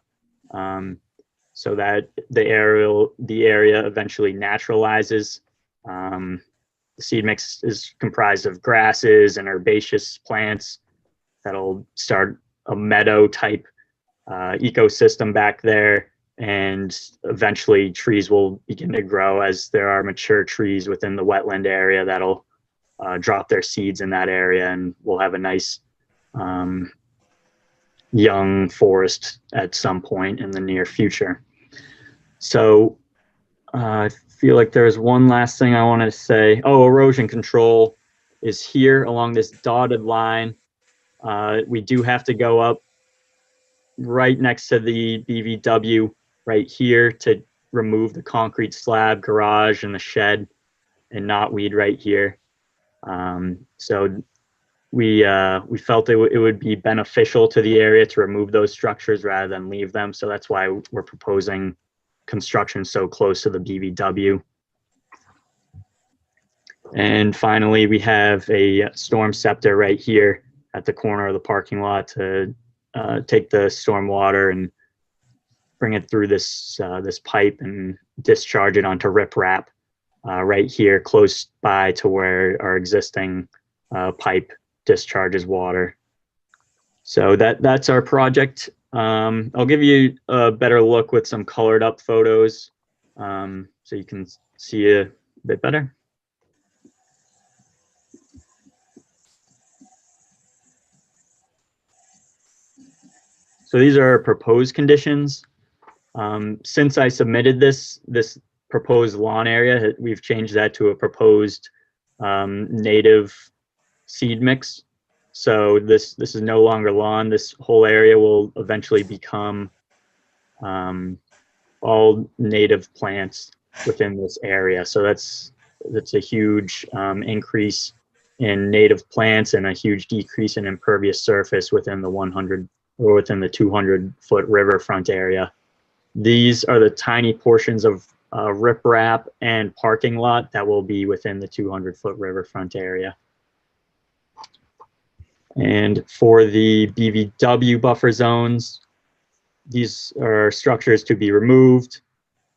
so that the area eventually naturalizes. The the seed mix is comprised of grasses and herbaceous plants that'll start a meadow type ecosystem back there. And eventually trees will begin to grow as there are mature trees within the wetland area that'll drop their seeds in that area, and we'll have a nice young forest at some point in the near future. So I feel like there's one last thing I wanted to say. Oh, erosion control is here along this dotted line. We do have to go up right next to the BVW right here to remove the concrete slab, garage, and the shed, and knotweed right here. So we felt it would be beneficial to the area to remove those structures rather than leave them. So that's why we're proposing construction so close to the BVW. And finally, we have a storm scepter right here at the corner of the parking lot to take the storm water and bring it through this this pipe and discharge it onto riprap right here close by to where our existing pipe discharges water. So that's our project. I'll give you a better look with some colored up photos so you can see a bit better. So these are proposed conditions. Since I submitted this proposed lawn area, we've changed that to a proposed native seed mix. So this is no longer lawn. This whole area will eventually become all native plants within this area. So that's a huge increase in native plants and a huge decrease in impervious surface within the 100 or within the 200-foot riverfront area. These are the tiny portions of riprap and parking lot that will be within the 200-foot riverfront area. And for the BVW buffer zones, these are structures to be removed.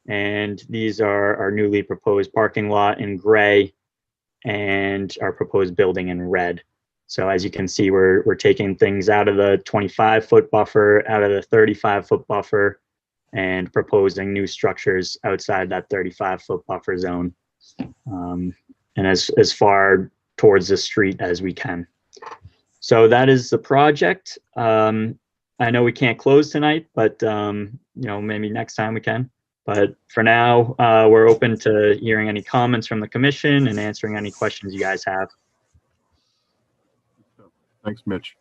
And these are our newly proposed parking lot in gray and our proposed building in red. So as you can see, we're taking things out of the 25-foot buffer, out of the 35-foot buffer, and proposing new structures outside that 35-foot buffer zone, and as far towards the street as we can. So that is the project. I know we can't close tonight, but maybe next time we can. But for now, we're open to hearing any comments from the commission and answering any questions you guys have. Thanks, Mitch.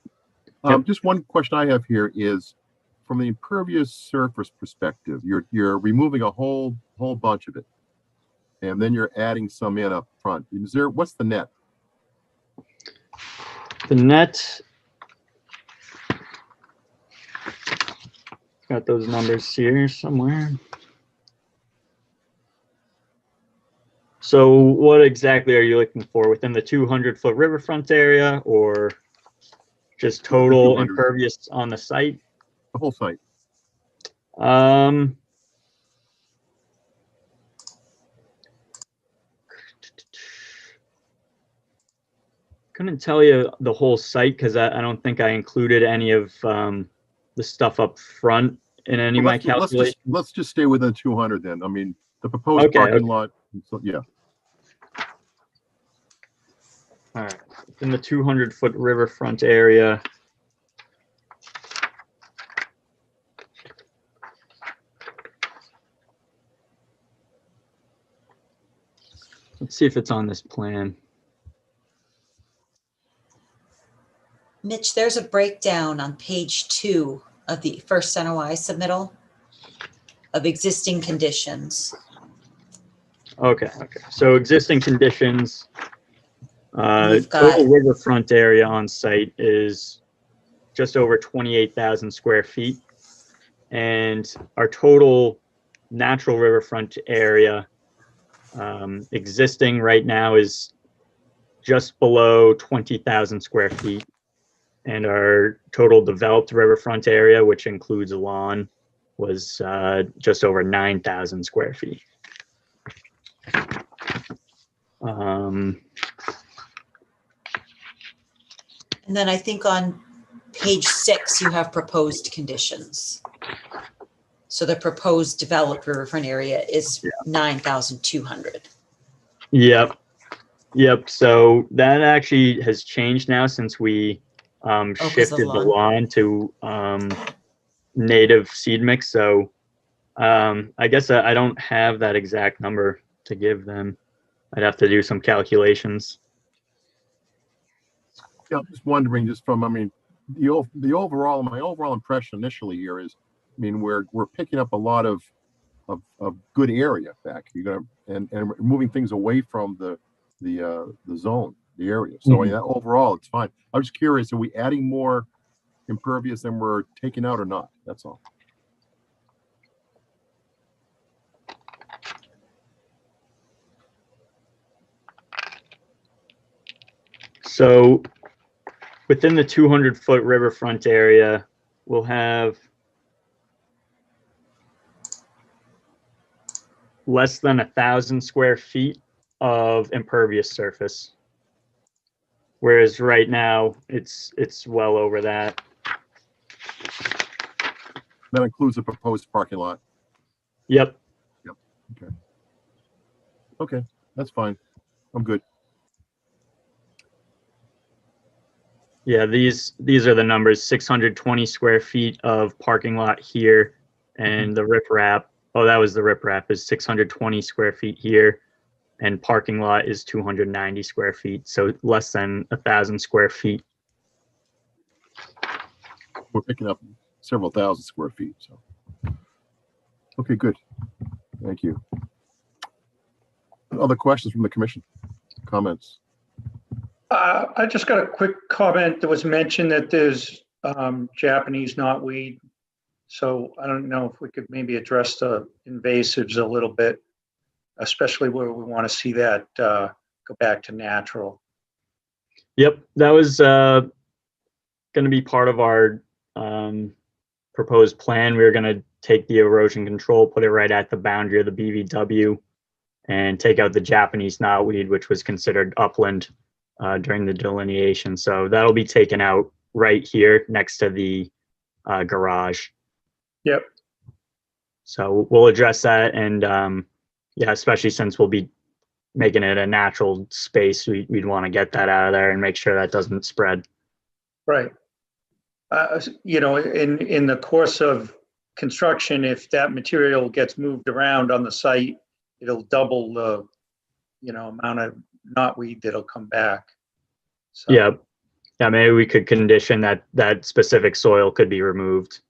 Yep. Just one question I have here is, from the impervious surface perspective, you're removing a whole bunch of it, and then you're adding some in up front. What's the net? The net, got those numbers here somewhere. So what exactly are you looking for within the 200-foot riverfront area, or just total impervious on the site? The whole site. Couldn't tell you the whole site because I don't think I included any of the stuff up front in any of my calculations. Let's just stay within 200 then. I mean, the proposed parking lot. So, yeah. All right. In the 200-foot riverfront area. Let's see if it's on this plan. Mitch, there's a breakdown on page 2 of the first NOI submittal of existing conditions. Okay. So existing conditions, We've got- total riverfront area on site is just over 28,000 square feet. And our total natural riverfront area existing right now is just below 20,000 square feet. And our total developed riverfront area, which includes a lawn, was just over 9,000 square feet. Um, And then I think on page 6, you have proposed conditions. So the proposed developed riverfront area is 9,200. Yep. Yep. So that actually has changed now since we 'cause of shifted the lawn. lawn to native seed mix. So I guess I don't have that exact number to give them. I'd have to do some calculations. Yeah, I'm just wondering, just from, I mean, the overall, my overall impression initially here is, I mean, we're picking up a lot of good area back. You're gonna and we're moving things away from the zone, the area. So I mean, overall, it's fine. I was curious, are we adding more impervious than we're taking out or not? That's all. So within the 200-foot riverfront area, we'll have less than 1,000 square feet of impervious surface. Whereas right now, it's well over that. That includes the proposed parking lot. Yep. Okay, that's fine. I'm good. Yeah, these are the numbers: 620 square feet of parking lot here, and the riprap. Oh, that was the riprap, is 620 square feet here, and parking lot is 290 square feet, so less than 1,000 square feet. We're picking up several thousand square feet. So, okay, good. Thank you. Other questions from the commission? Comments? I just got a quick comment. That was mentioned that there's Japanese knotweed. So I don't know if we could maybe address the invasives a little bit, especially where we want to see that go back to natural. Yep, that was going to be part of our proposed plan. We were going to take the erosion control, put it right at the boundary of the BVW, and take out the Japanese knotweed, which was considered upland during the delineation. So that'll be taken out right here next to the garage. Yep. So we'll address that, and yeah, especially since we'll be making it a natural space, we'd want to get that out of there and make sure that doesn't spread. Right. You know, in the course of construction, if that material gets moved around on the site, it'll double the, you know, amount of knotweed that'll come back. So, Yeah. Yeah, maybe we could condition that that specific soil could be removed.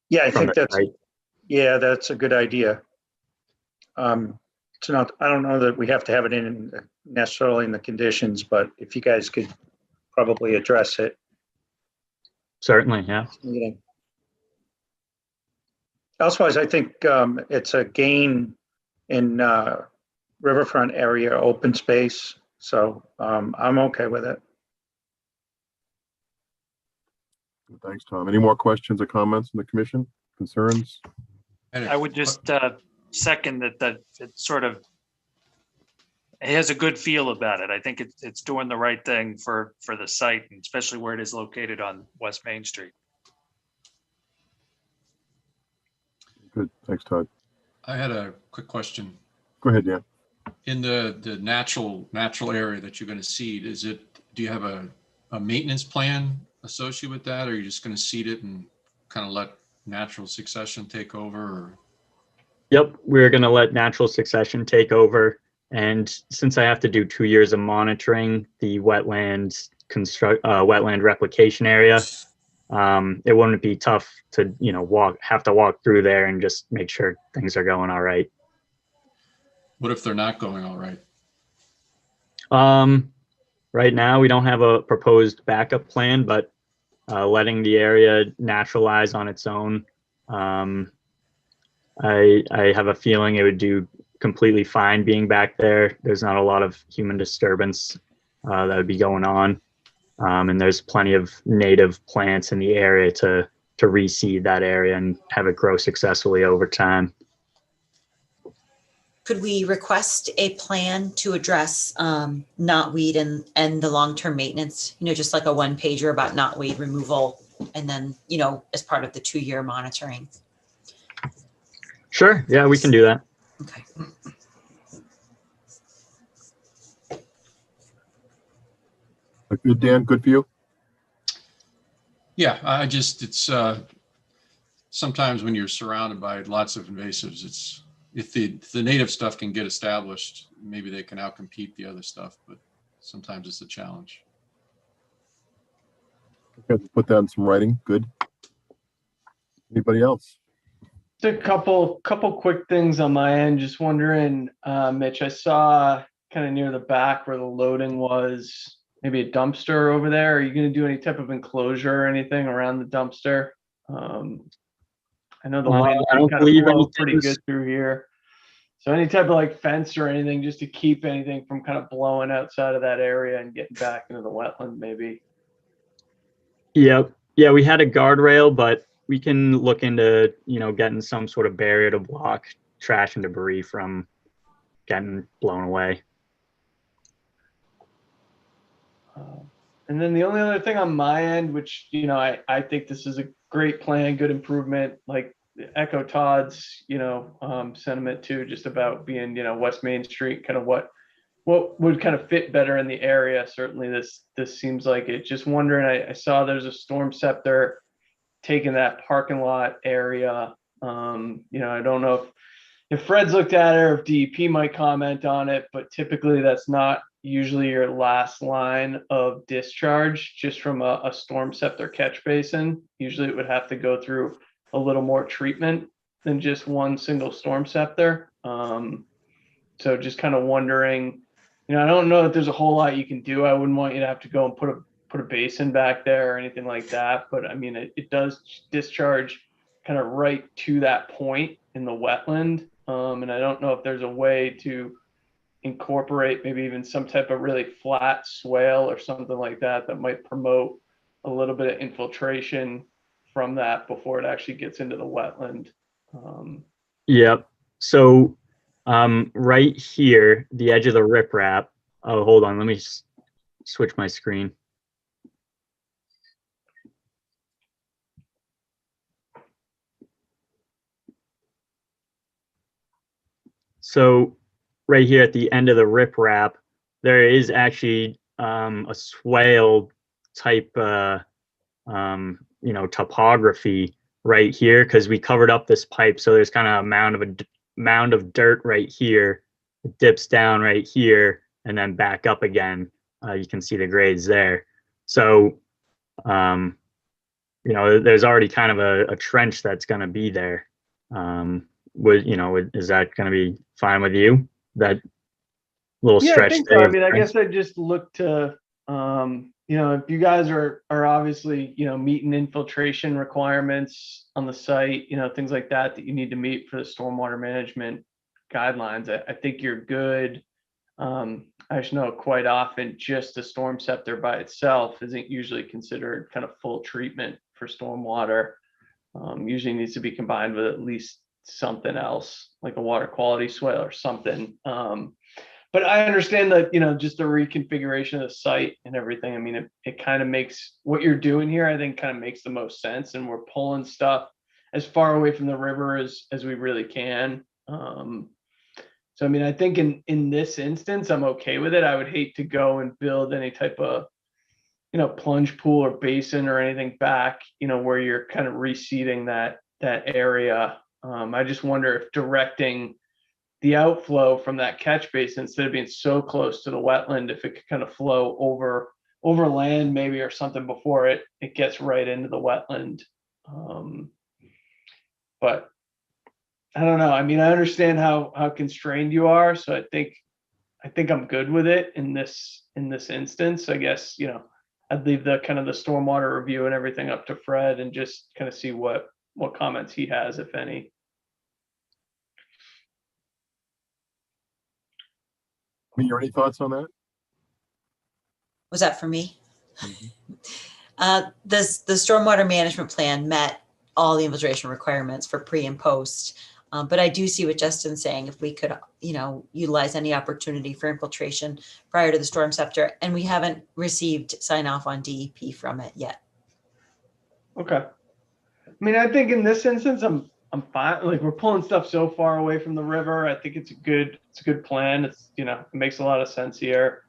yeah, I from think the that's, site. yeah, that's a good idea. It's not, I don't know that we have to have it in necessarily in the conditions, but if you guys could probably address it. Certainly, yeah. Yeah. Elsewise, I think it's a gain in riverfront area open space, so I'm okay with it. Thanks, Tom. Any more questions or comments from the commission? Concerns? I would just second that it's sort of, it has a good feel about it. I think it's doing the right thing for the site, and especially where it is located on West Main Street. Good. Thanks, Todd. I had a quick question. Go ahead, Dan. In the natural area that you're going to seed, do you have a maintenance plan associated with that, or are you just going to seed it and kind of let natural succession take over? Or? Yep, we're going to let natural succession take over. And since I have to do 2 years of monitoring the wetland replication area, it wouldn't be tough to, you know, have to walk through there and just make sure things are going all right. What if they're not going all right? Right now, we don't have a proposed backup plan, but letting the area naturalize on its own, I have a feeling it would do completely fine being back there. There's not a lot of human disturbance that would be going on. And there's plenty of native plants in the area to reseed that area and have it grow successfully over time. Could we request a plan to address knotweed and the long-term maintenance? You know, just like a one pager about knotweed removal, and then, you know, as part of the 2-year monitoring. Sure. Yeah, we can do that. Okay. Good, Dan, good for you? Yeah, it's sometimes when you're surrounded by lots of invasives, it's, if the native stuff can get established, maybe they can outcompete the other stuff, but sometimes it's a challenge. Okay, put that in some writing. Good. Anybody else? Just a couple quick things on my end. Just wondering, Mitch, I saw kind of near the back where the loading was, maybe a dumpster over there. Are you going to do any type of enclosure or anything around the dumpster? I know the wind I don't kind believe of blows pretty anything's- good through here. So any type of like fence or anything just to keep anything from kind of blowing outside of that area and getting back into the wetland maybe. Yep. Yeah, we had a guardrail, but we can look into, you know, getting some sort of barrier to block trash and debris from getting blown away. And then the only other thing on my end, which, you know, I think this is a great plan, good improvement, like echo Todd's, you know, sentiment too, just about being, you know, West Main Street, kind of what would kind of fit better in the area. Certainly this seems like it. Just wondering, I saw there's a storm scepter taking that parking lot area. You know, I don't know if Fred's looked at it or if DEP might comment on it, but typically that's not usually your last line of discharge just from a storm scepter catch basin. Usually it would have to go through a little more treatment than just one single storm scepter. So just kind of wondering, you know, I don't know that there's a whole lot you can do. I wouldn't want you to have to go and put a basin back there or anything like that. But I mean, it does discharge kind of right to that point in the wetland. And I don't know if there's a way to incorporate maybe even some type of really flat swale or something like that that might promote a little bit of infiltration from that before it actually gets into the wetland. Yep. So right here, the edge of the riprap. Oh, hold on. Let me switch my screen. So right here at the end of the riprap, there is actually a swale type, you know, topography right here because we covered up this pipe. So there's kind of a mound of dirt right here. It dips down right here and then back up again. You can see the grades there. So, you know, there's already kind of a trench that's going to be there. Is that going to be fine with you? That little stretch. I think so. I mean, I guess I just look to, you know, if you guys are obviously, you know, meeting infiltration requirements on the site, you know, things like that you need to meet for the stormwater management guidelines, I think you're good. I just know quite often just a storm scepter by itself isn't usually considered kind of full treatment for stormwater. Usually needs to be combined with at least something else like a water quality swale or something. But I understand that, you know, just the reconfiguration of the site and everything. I mean, it kind of makes what you're doing here, I think, kind of makes the most sense. And we're pulling stuff as far away from the river as we really can. So, I mean, I think in this instance, I'm okay with it. I would hate to go and build any type of, you know, plunge pool or basin or anything back, you know, where you're kind of reseeding that area. I just wonder if directing the outflow from that catch basin, instead of being so close to the wetland, if it could kind of flow over land maybe or something before it gets right into the wetland. But I don't know. I mean, I understand how constrained you are, so I think I'm good with it in this instance. I guess, you know, I'd leave the kind of the stormwater review and everything up to Fred and just kind of see what comments he has, if any. Any thoughts on that? Was that for me? The stormwater management plan met all the infiltration requirements for pre and post. But I do see what Justin's saying. If we could, utilize any opportunity for infiltration prior to the storm scepter, and we haven't received sign off on DEP from it yet. Okay. I mean, I think in this instance, I'm fine. Like, we're pulling stuff so far away from the river. I think it's a good plan. It's, it makes a lot of sense here.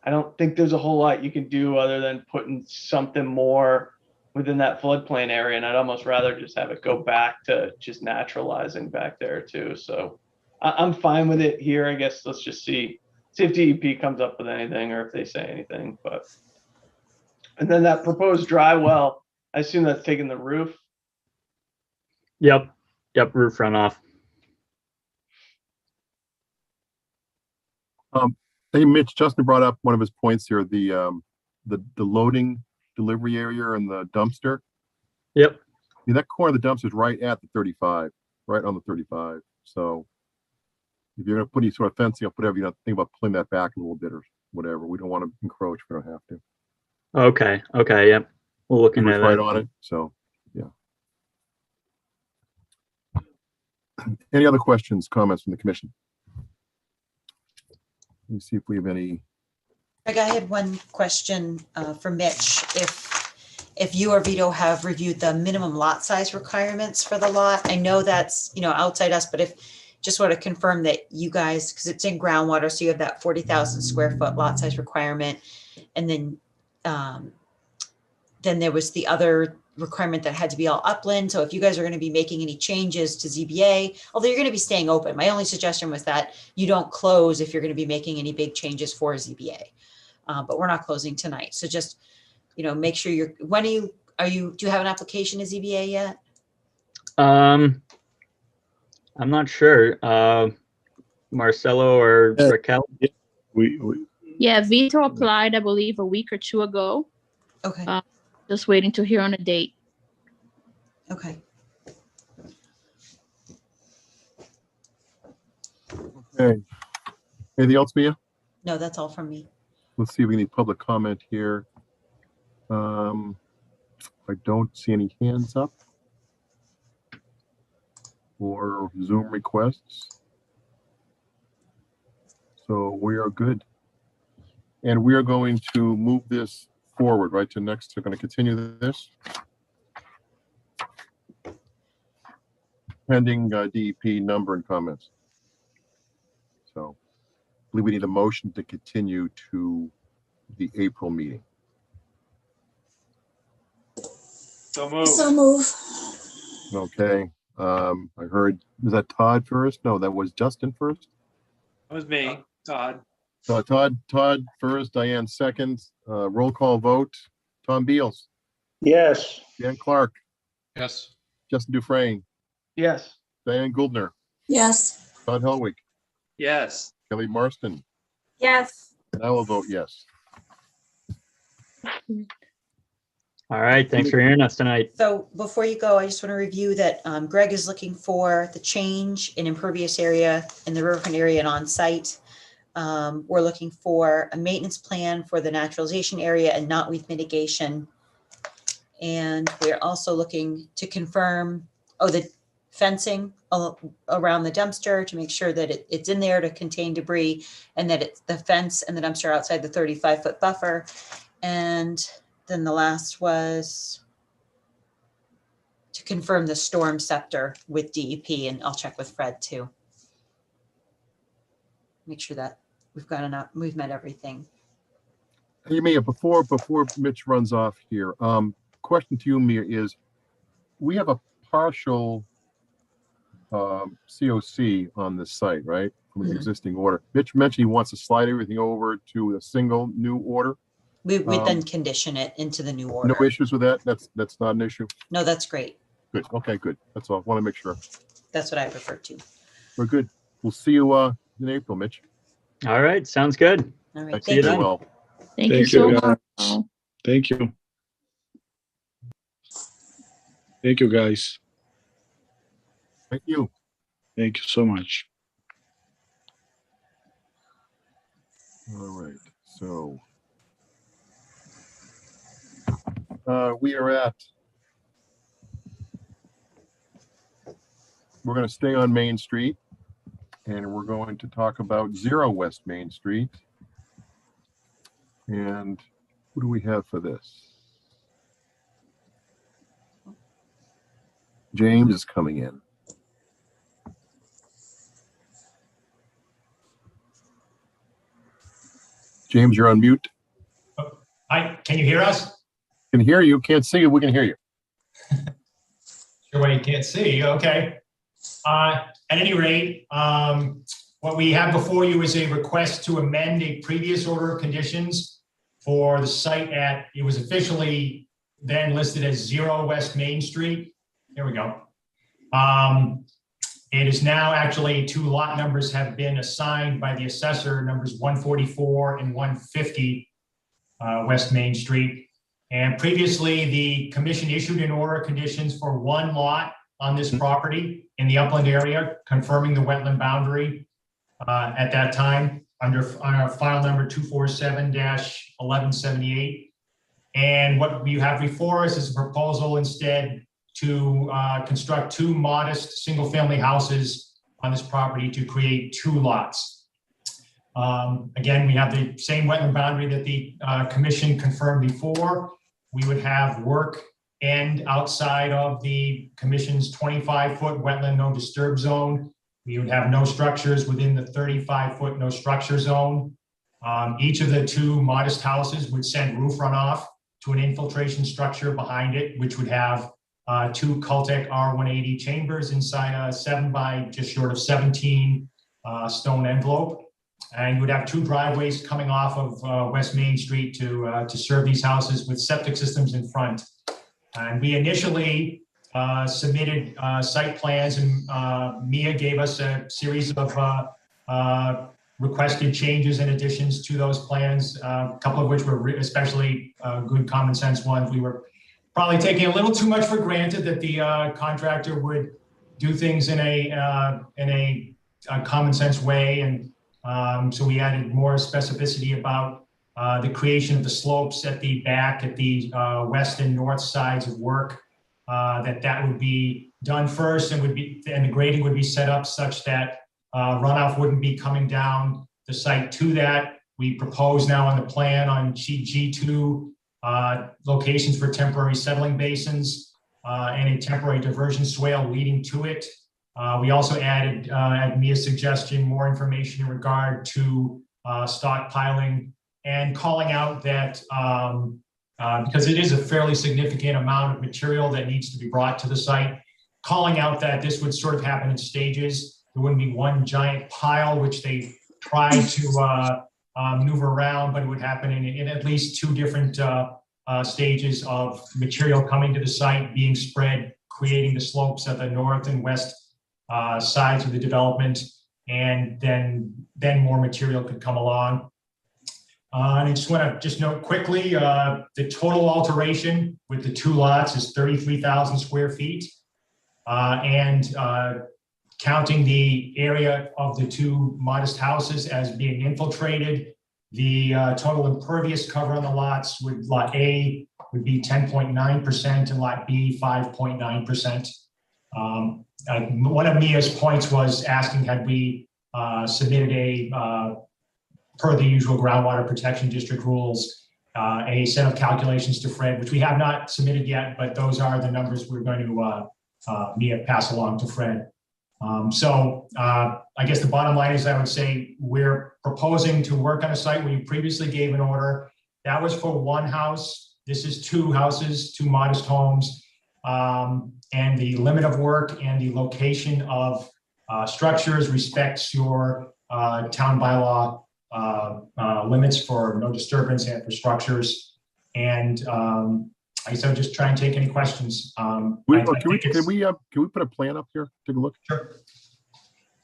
I don't think there's a whole lot you can do other than putting something more within that floodplain area. And I'd almost rather just have it go back to just naturalizing back there too. So I'm fine with it here. I guess let's just see if DEP comes up with anything or if they say anything. And then that proposed dry well, I assume that's taking the roof. Yep, roof runoff. Hey, Mitch, Justin brought up one of his points here, the loading delivery area and the dumpster. Yep. Yeah, that corner of the dumpster is right at the 35, right on the 35. So if you're going to put any sort of fencing up, whatever, think about pulling that back a little bit or whatever. We don't want to encroach. We don't have to. Okay. Yep. We'll look into It's that. right on it. So, yeah. Any other questions, comments from the commission? Let me see if we have any. Greg, I had one question for Mitch. If you or Vito have reviewed the minimum lot size requirements for the lot, I know that's, outside us, but if just want to confirm that you guys, because it's in groundwater, so you have that 40,000 square foot lot size requirement. And then there was the other requirement that had to be all upland. So if you guys are going to be making any changes to ZBA, although you're going to be staying open, my only suggestion was that you don't close if you're going to be making any big changes for ZBA. But we're not closing tonight. So just, make sure do you have an application to ZBA yet? I'm not sure. Marcelo or Raquel? Yeah, Vito applied, I believe, a week or two ago. Okay. Just waiting to hear on a date. Okay. Okay. Anything else, Mia? No, that's all from me. Let's see if we need public comment here. I don't see any hands up or Zoom requests. So we are good. And we are going to move this forward, right, to next. We're going to continue this. Pending DEP number and comments. So I believe we need a motion to continue to the April meeting. So move. So move. Okay. I heard, was that Todd first? No, that was Justin first. That was me, Todd. Todd first, Diane second. Roll call vote. Tom Beals, Yes. Dan Clark, Yes. Justin Dufresne, Yes. Diane Goldner, Yes. Todd Helwig, Yes. Kelly Marston, Yes. and I will vote yes. All right. Thanks for hearing us tonight. So before you go, I just want to review that Greg is looking for the change in impervious area in the riverfront area and on site. We're looking for a maintenance plan for the naturalization area and knotweed mitigation. And we're also looking to confirm, the fencing around the dumpster to make sure that it's in there to contain debris and that it's the fence and the dumpster outside the 35-foot buffer. And then the last was to confirm the storm scepter with DEP, and I'll check with Fred too. Make sure that we've met everything. Hey, Mia, before Mitch runs off here, question to you, Mia, is we have a partial COC on this site, right? From the existing order. Mitch mentioned he wants to slide everything over to a single new order. We then condition it into the new order. No issues with that? That's not an issue? No, that's great. Good. Okay, good. That's all. Want to make sure. That's what I prefer to. We're good. We'll see you in April, Mitch. All right. Sounds good. All right. See you Thank you. well. Thank you so much. Thank you. Thank you, guys. Thank you. Thank you so much. All right. So we are at we're going to stay on Main Street, and we're going to talk about 0 West Main Street. And who do we have for this? James is coming in. James, you're on mute. Hi, can you hear us? Can hear you. Can't see you. We can hear you. Sure, well, you can't see. Okay. At any rate, what we have before you is a request to amend a previous order of conditions for the site at, it was officially then listed as 0 West Main Street. Here we go. It is now actually 2 lot numbers have been assigned by the assessor, numbers 144 and 150 West Main Street. And previously, the commission issued an order of conditions for 1 lot on this property in the upland area, confirming the wetland boundary at that time on our file number 247-1178. And what we have before us is a proposal instead to construct 2 modest single-family houses on this property to create 2 lots. Again, we have the same wetland boundary that the commission confirmed before. We would have work end outside of the commission's 25-foot wetland no disturb zone. We would have no structures within the 35-foot no structure zone. Each of the 2 modest houses would send roof runoff to an infiltration structure behind it, which would have 2 Cultec R180 chambers inside a 7 by just short of 17 stone envelope. And you would have 2 driveways coming off of West Main Street to serve these houses with septic systems in front. And we initially submitted site plans, and Mia gave us a series of requested changes and additions to those plans, a couple of which were especially good common sense ones. We were probably taking a little too much for granted that the contractor would do things in a common sense way, and so we added more specificity about the creation of the slopes at the back, at the west and north sides of work. That would be done first, and the grading would be set up such that runoff wouldn't be coming down the site to that. We propose now on the plan on sheet G2 locations for temporary settling basins and a temporary diversion swale leading to it. We also added, at Mia's suggestion, more information in regard to stockpiling and calling out that because it is a fairly significant amount of material that needs to be brought to the site, calling out that this would sort of happen in stages. There wouldn't be one giant pile, which they try to maneuver around, but it would happen in at least 2 different stages of material coming to the site, being spread, creating the slopes at the north and west sides of the development, and then more material could come along. And I just want to note quickly, the total alteration with the 2 lots is 33,000 square feet. And counting the area of the 2 modest houses as being infiltrated, the total impervious cover on the lots would, lot A would be 10.9% and lot B 5.9%. One of Mia's points was asking, had we submitted per the usual groundwater protection district rules, a set of calculations to Fred, which we have not submitted yet, but those are the numbers we're going to Mia pass along to Fred. So I guess the bottom line is, I would say we're proposing to work on a site where you previously gave an order. That was for 1 house. This is 2 houses, 2 modest homes. And the limit of work and the location of structures respects your town bylaw limits for no disturbance and for structures. And I guess I'll just try and take any questions. Can we put a plan up here? Take a look. Sure.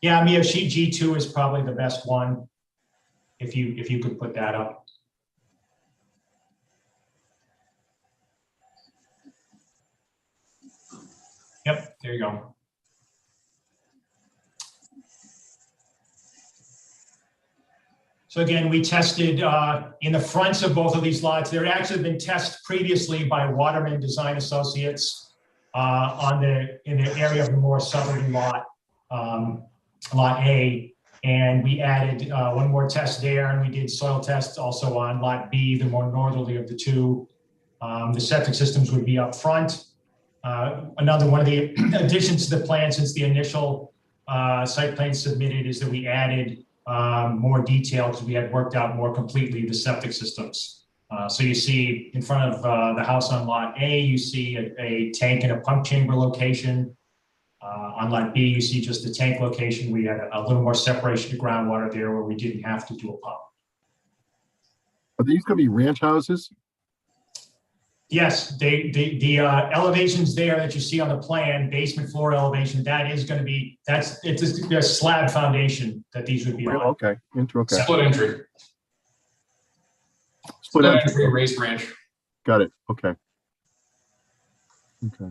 Yeah, Mia, sheet G2 is probably the best one. If you could put that up. Yep, there you go. So again, we tested in the fronts of both of these lots. There had actually been tests previously by Waterman Design Associates in the area of the more southerly lot. Lot A, and we added one more test there, and we did soil tests also on Lot B, the more northerly of the two. The septic systems would be up front. Another one of the additions to the plan since the initial site plan submitted is that we added more detail because we had worked out more completely the septic systems. So you see in front of the house on Lot A, you see a tank and a pump chamber location. On Lot B, you see just the tank location. We had a little more separation of groundwater there where we didn't have to do a pump. Are these going to be ranch houses? Yes, the elevations there that you see on the plan, basement floor elevation, that is going to be, it's a slab foundation that these would be on. Okay, okay. Split entry. Split entry, raised ranch. Got it. Okay. Okay.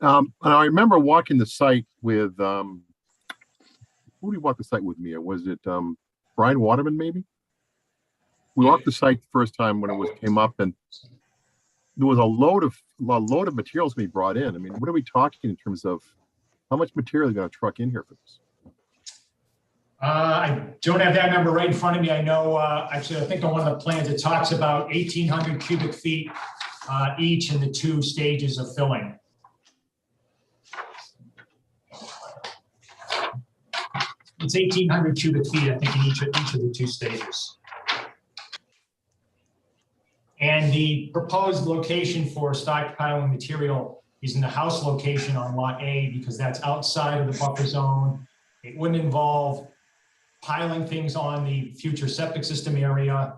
And I remember walking the site with who did you walk the site with, Mia? Was it Brian Waterman maybe? We walked the site the first time when it came up, and there was a load of materials being brought in. I mean, what are we talking in terms of how much material are you going to truck in here for this? I don't have that number right in front of me. I know, actually, I think on one of the plans, it talks about 1,800 cubic feet each in the two stages of filling. It's 1,800 cubic feet, I think, in each of the two stages. And the proposed location for stockpiling material is in the house location on Lot A because that's outside of the buffer zone. It wouldn't involve piling things on the future septic system area.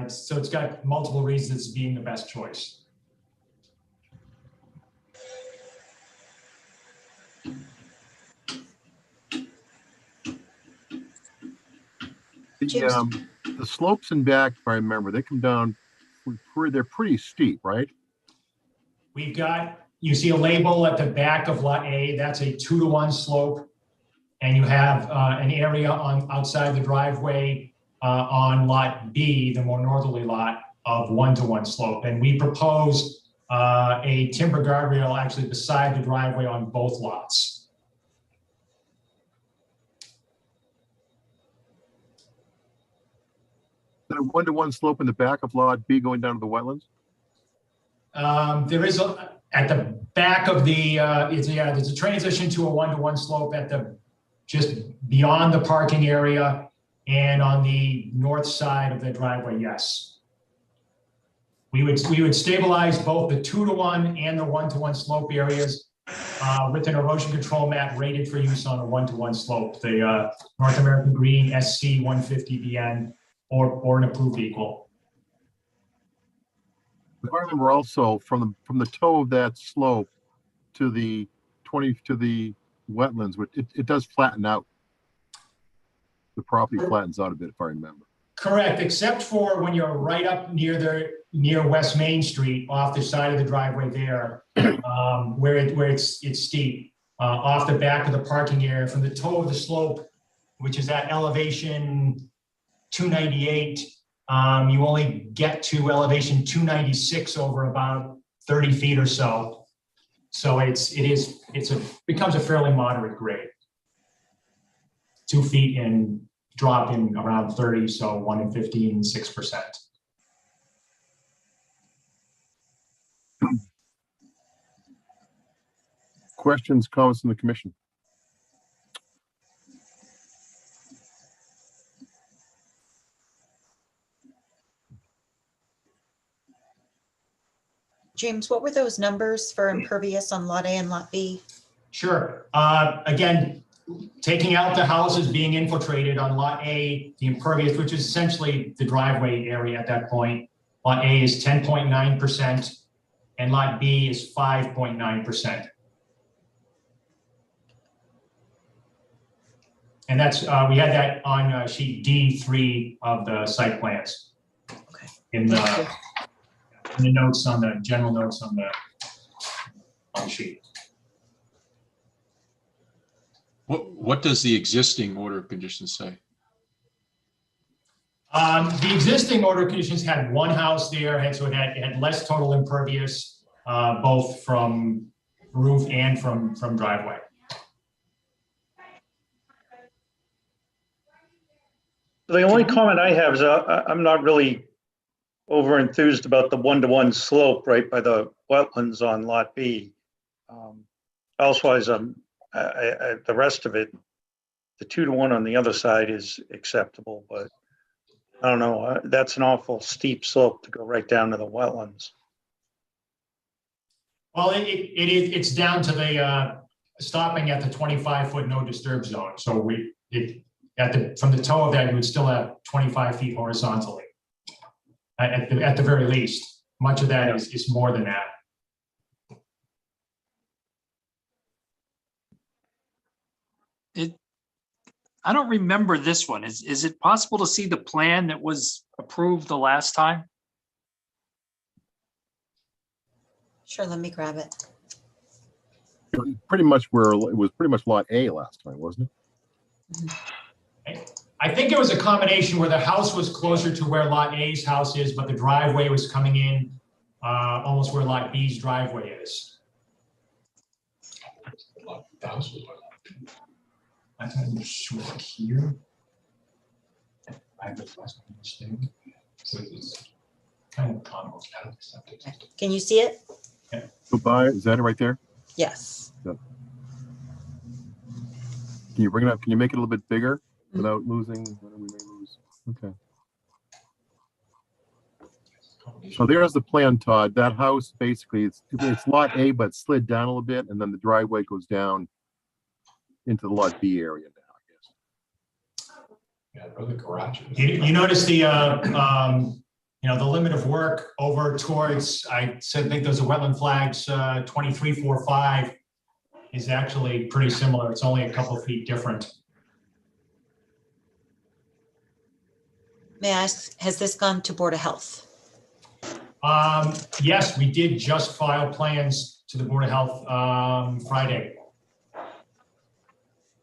So it's got multiple reasons being the best choice. The slopes in back, if I remember, they come down, they're pretty steep, right? We've got, you see a label at the back of Lot A, that's a 2-to-1 slope. And you have an area outside the driveway on Lot B, the more northerly lot, of 1-to-1 slope. And we propose a timber guardrail actually beside the driveway on both lots. A 1-to-1 slope in the back of Lot B going down to the wetlands? There is at the back of the, there's a transition to a 1-to-1 slope at the, just beyond the parking area and on the north side of the driveway, yes. We would stabilize both the 2-to-1 and the 1-to-1 slope areas with an erosion control mat rated for use on a 1-to-1 slope, the North American Green SC 150BN or an approved equal. I remember also from the toe of that slope to the wetlands, it does flatten out. The property flattens out a bit, if I remember. Correct, except for when you're right up near West Main Street, off the side of the driveway there, where it's steep, off the back of the parking area, from the toe of the slope, which is at elevation 298. You only get to elevation 296 over about 30 feet or so. So it becomes a fairly moderate grade. 2 feet in drop in around 30, so 1 in 15, 6%. Questions, comments from the commission? James, what were those numbers for impervious on Lot A and Lot B? Sure. Again, taking out the houses being infiltrated on Lot A, the impervious, which is essentially the driveway area at that point, Lot A is 10.9% and Lot B is 5.9%. And that's, we had that on sheet D3 of the site plans. Okay. In the notes on the general notes on the sheet. What does the existing order of conditions say? The existing order of conditions had one house there, and so it had less total impervious, both from roof and from driveway. The only comment I have is I'm not really over enthused about the 1-to-1 slope right by the wetlands on Lot B. Elsewise, the rest of it, the 2-to-1 on the other side is acceptable, but I don't know, that's an awful steep slope to go right down to the wetlands. Well, it's down to the stopping at the 25-foot no disturb zone. So from the toe of that, you would still have 25 feet horizontally. At the very least, much of that is more than that. I don't remember this one. Is it possible to see the plan that was approved the last time? Sure, let me grab it. It was pretty much Lot A last time, wasn't it? I think it was a combination where the house was closer to where Lot A's house is, but the driveway was coming in almost where Lot B's driveway is. I thought it was short here. I have the last mistake. So it's kind of common. Can you see it? Yeah. Goodbye. Is that it right there? Yes. Yeah. Can you bring it up? Can you make it a little bit bigger without losing? We may lose. Okay. So there's the plan, Todd. That house basically it's Lot A, but slid down a little bit, and then the driveway goes down into the Lot B area now, I guess. Yeah, the garage. You notice the the limit of work over towards, I think those are wetland flags, 2345 is actually pretty similar. It's only a couple of feet different. May I ask, has this gone to Board of Health? Yes, we did just file plans to the Board of Health Friday.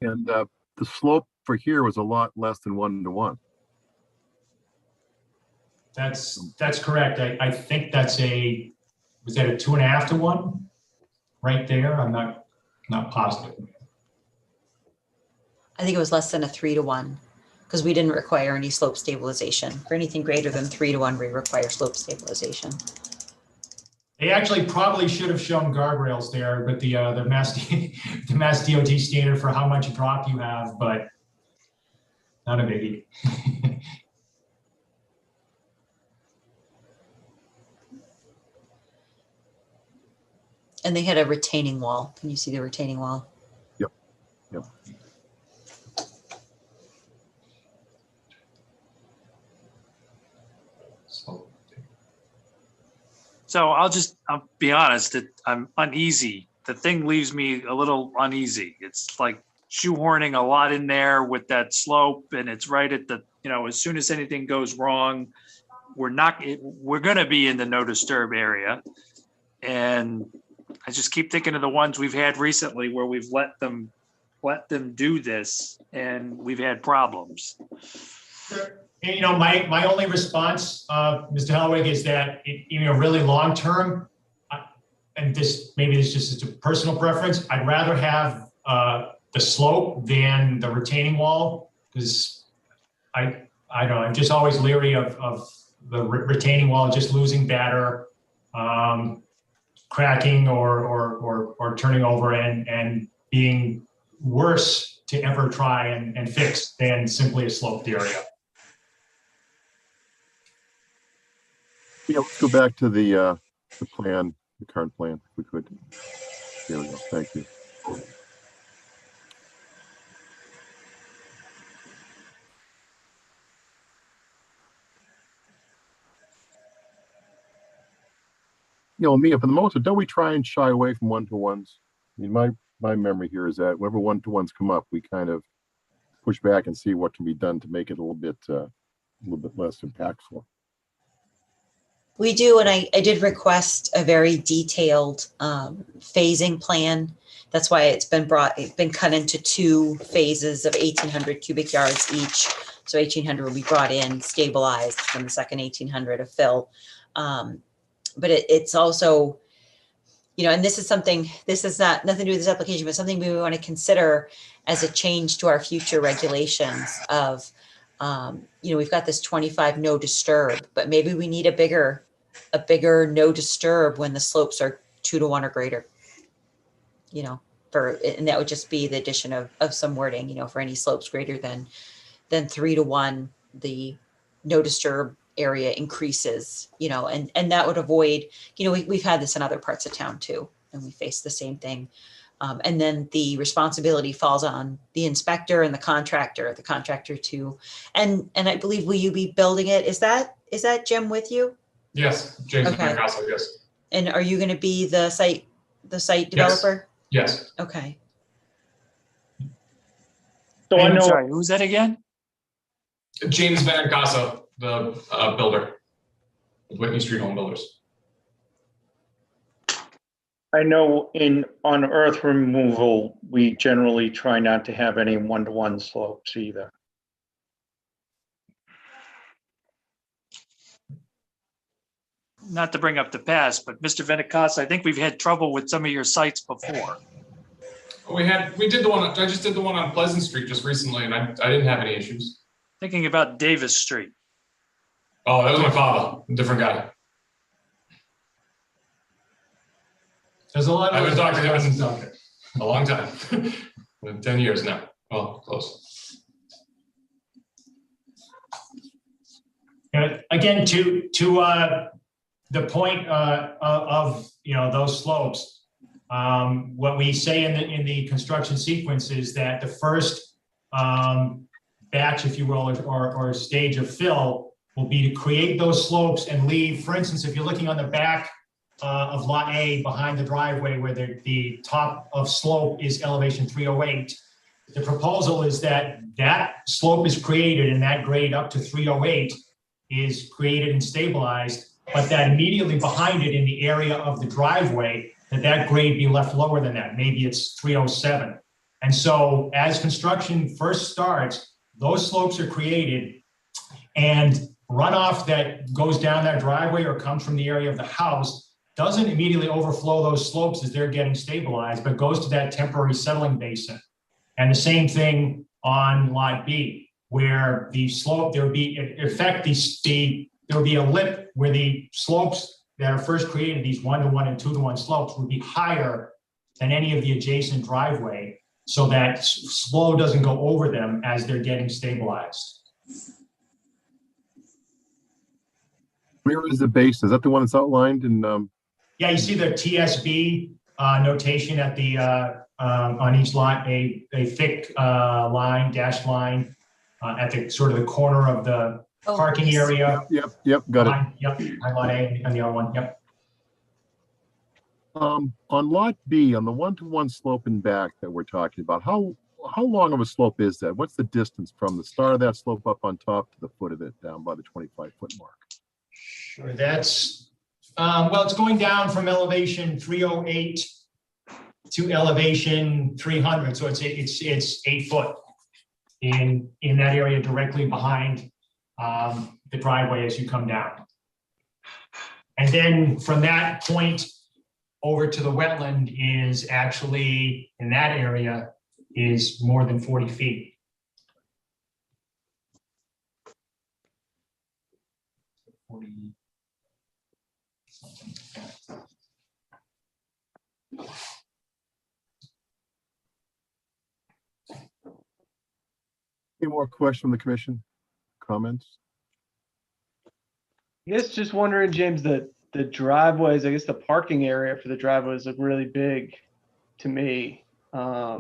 And the slope for here was a lot less than 1-to-1. That's correct. I think was that a 2.5-to-1 right there? I'm not positive. I think it was less than a 3-to-1 because we didn't require any slope stabilization. For anything greater than 3-to-1, we require slope stabilization. They actually probably should have shown guardrails there, but the Mass DOT standard for how much drop you have, but not a biggie. And they had a retaining wall. Can you see the retaining wall? Yep. Yep. So I'll be honest, that I'm uneasy. The thing leaves me a little uneasy. It's like shoehorning a lot in there with that slope, and it's right at the, as soon as anything goes wrong, we're going to be in the no disturb area. And I just keep thinking of the ones we've had recently where we've let them do this and we've had problems. And, my only response, Mr. Hellwig, is that really long term, and maybe this just is a personal preference, I'd rather have the slope than the retaining wall, because I don't know, I'm just always leery of the retaining wall just losing batter, cracking or turning over and being worse to ever try and fix than simply a sloped area. Yeah, let's go back to the plan, the current plan, if we could. There we go. Thank you. Mia, for the most part, don't we try and shy away from 1-to-1s? I mean, my memory here is that whenever 1-to-1s come up, we kind of push back and see what can be done to make it a little bit less impactful. We do, and I did request a very detailed phasing plan. That's why it's been cut into 2 phases of 1,800 cubic yards each. So 1,800 will be brought in, stabilized, and the second 1,800 of fill. But it's also, and this is nothing to do with this application, but something we want to consider as a change to our future regulations of We've got this 25 no disturb, but maybe we need a bigger no disturb when the slopes are 2 to 1 or greater. And that would just be the addition of some wording, for any slopes greater than 3 to 1, the no disturb area increases, and that would avoid, we've had this in other parts of town too, and we face the same thing. And then the responsibility falls on the inspector and the contractor too. And I believe, will you be building it? Is that Jim with you? Yes, James Okay. Picasso, yes. And are you going to be the site developer? Yes. Okay. So I I'm know, sorry, who's that again? James Benincasa, the builder, with Whitney Street Home Builders. I know on earth removal, we generally try not to have any 1-to-1 slopes either. Not to bring up the past, but Mr. Venicasa, I think we've had trouble with some of your sites before. We did the one, I just did the one on Pleasant Street just recently, and I didn't have any issues. Thinking about Davis Street. Oh, that was my father, a different guy. There's a lot I of. haven't talked to him in a long time, 10 years now, well, close. Again, to the point of those slopes, what we say in the construction sequence is that the first batch, if you will, or stage of fill will be to create those slopes and leave. For instance, if you're looking on the back of Lot A behind the driveway where the top of slope is elevation 308, the proposal is that slope is created and that grade up to 308 is created and stabilized, but that immediately behind it in the area of the driveway, that grade be left lower than that. Maybe it's 307. And so as construction first starts, those slopes are created, and runoff that goes down that driveway or comes from the area of the house doesn't immediately overflow those slopes as they're getting stabilized, but goes to that temporary settling basin. And the same thing on Lot B, where the slope, there would be, in effect, there would be a lip where the slopes that are first created, these 1-to-1 and 2-to-1 slopes, would be higher than any of the adjacent driveway, so that slow doesn't go over them as they're getting stabilized. Where is the base? Is that the one that's outlined in? Yeah, you see the TSB notation at the on each lot, a thick line, dashed line at the sort of the corner of the parking area. Yep, got it. Yep, on Lot A and the other one, yep. On Lot B, on the 1-to-1 slope and back that we're talking about, how long of a slope is that? What's the distance from the start of that slope up on top to the foot of it down by the 25-foot mark? Sure, that's, well, it's going down from elevation 308 to elevation 300. So it's 8 foot in that area directly behind the driveway as you come down. And then from that point over to the wetland is actually, in that area, is more than 40 feet. Any more questions from the commission? Comments? I guess just wondering, James, the driveways, I guess the parking area for the driveways look really big to me. I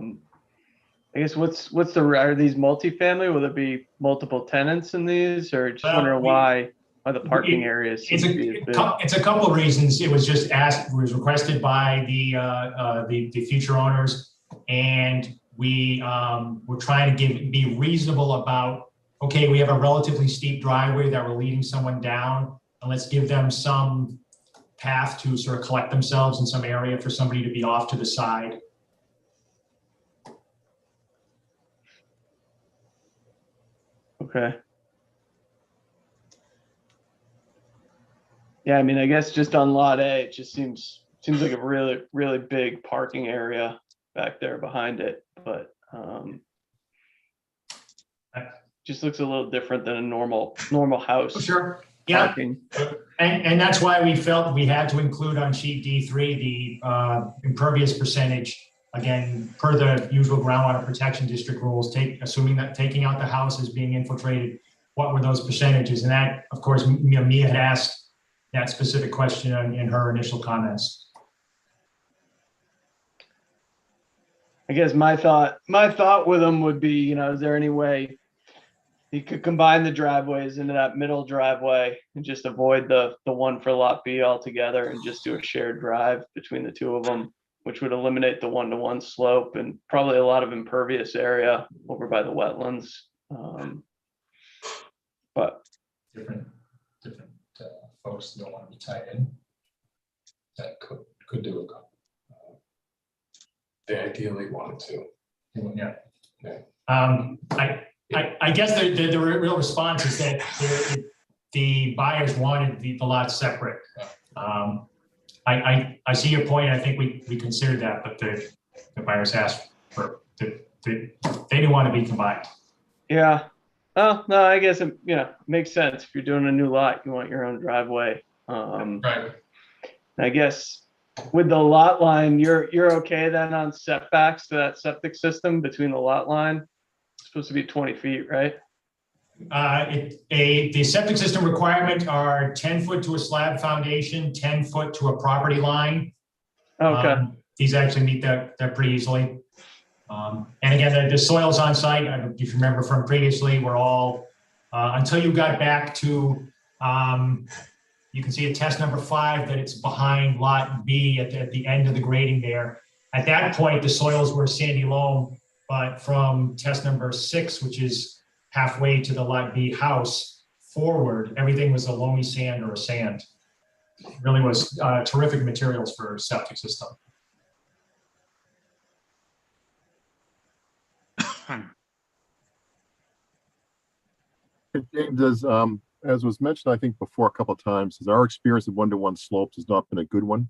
guess what's are these multifamily? Will there be multiple tenants in these, or just wondering why the parking areas seem to be as big? It's a couple of reasons. It was just asked, was requested by the future owners, and we're trying to be reasonable about, okay, we have a relatively steep driveway that we're leading someone down, and let's give them some path to sort of collect themselves in some area for somebody to be off to the side. Okay. Yeah, I mean, I guess just on Lot A, it just seems like a really, really big parking area back there behind it. But just looks a little different than a normal house. Sure. Yeah. Parking. And that's why we felt we had to include on sheet D3, the impervious percentage, again, per the usual groundwater protection district rules, assuming that taking out the house is being infiltrated, what were those percentages? And that, of course, Mia had asked that specific question in her initial comments. I guess my thought with them would be, is there any way you could combine the driveways into that middle driveway and just avoid the one for lot B altogether and just do a shared drive between the two of them, which would eliminate the one-to-one slope and probably a lot of impervious area over by the wetlands. But different folks don't want to be tied in. That could do it. They ideally wanted to. Yeah. I guess the real response is that the buyers wanted the lots separate. I see your point. I think we considered that, but the buyers asked for they didn't want to be combined. yeah. Oh, no, I guess it makes sense. If you're doing a new lot, you want your own driveway. Right. I guess with the lot line, you're okay then on setbacks to that septic system between the lot line? It's supposed to be 20 feet, right? The septic system requirement are 10 foot to a slab foundation, 10 foot to a property line. Okay. These actually meet that pretty easily. And again, the soils on site, if you remember from previously, were all, until you got back to, you can see at test number 5 that it's behind lot B at the end of the grading there. At that point, the soils were sandy loam, but from test number 6, which is halfway to the lot B house forward, everything was a loamy sand or a sand. It really was terrific materials for septic system. James, as was mentioned, I think before a couple of times, our experience of one-to-one slopes has not been a good one.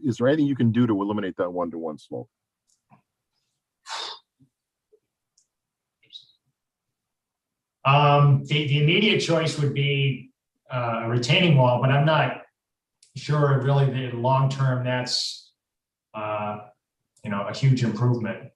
Is there anything you can do to eliminate that one-to-one slope? The immediate choice would be a retaining wall, but I'm not sure really the long term that's a huge improvement.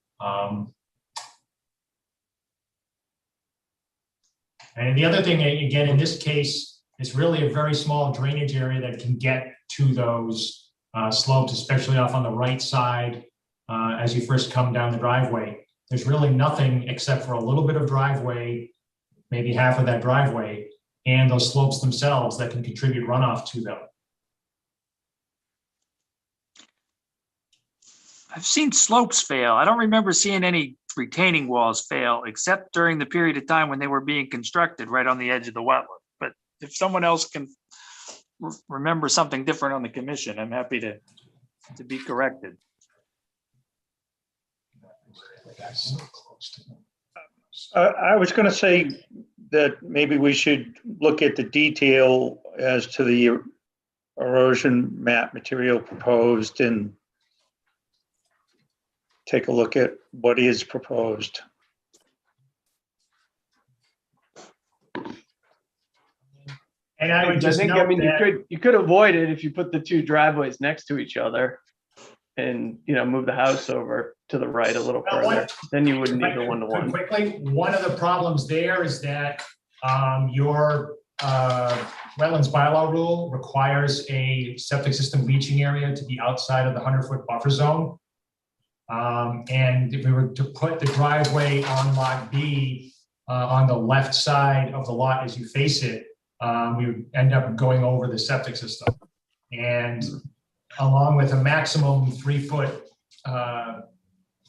And the other thing, again, in this case, it's really a very small drainage area that can get to those slopes, especially off on the right side as you first come down the driveway. There's really nothing except for a little bit of driveway, maybe half of that driveway, and those slopes themselves that can contribute runoff to them. I've seen slopes fail. I don't remember seeing any retaining walls fail, except during the period of time when they were being constructed right on the edge of the wetland. But if someone else can remember something different on the commission, I'm happy to be corrected. I was going to say that maybe we should look at the detail as to the erosion map material proposed and take a look at what is proposed. And I would just think, note you could avoid it if you put the two driveways next to each other and, move the house over to the right a little further. Then you wouldn't need the one-to-one. Quickly, one of the problems there is that your wetlands bylaw rule requires a septic system leaching area to be outside of the 100-foot buffer zone. And if we were to put the driveway on lot B on the left side of the lot as you face it, we would end up going over the septic system. And along with a maximum 3-foot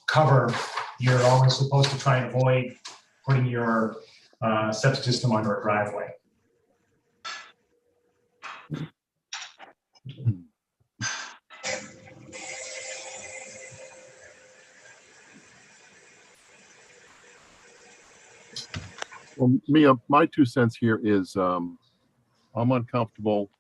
cover, you're always supposed to try and avoid putting your septic system under a driveway. Well, Mia, my 2 cents here is I'm uncomfortable.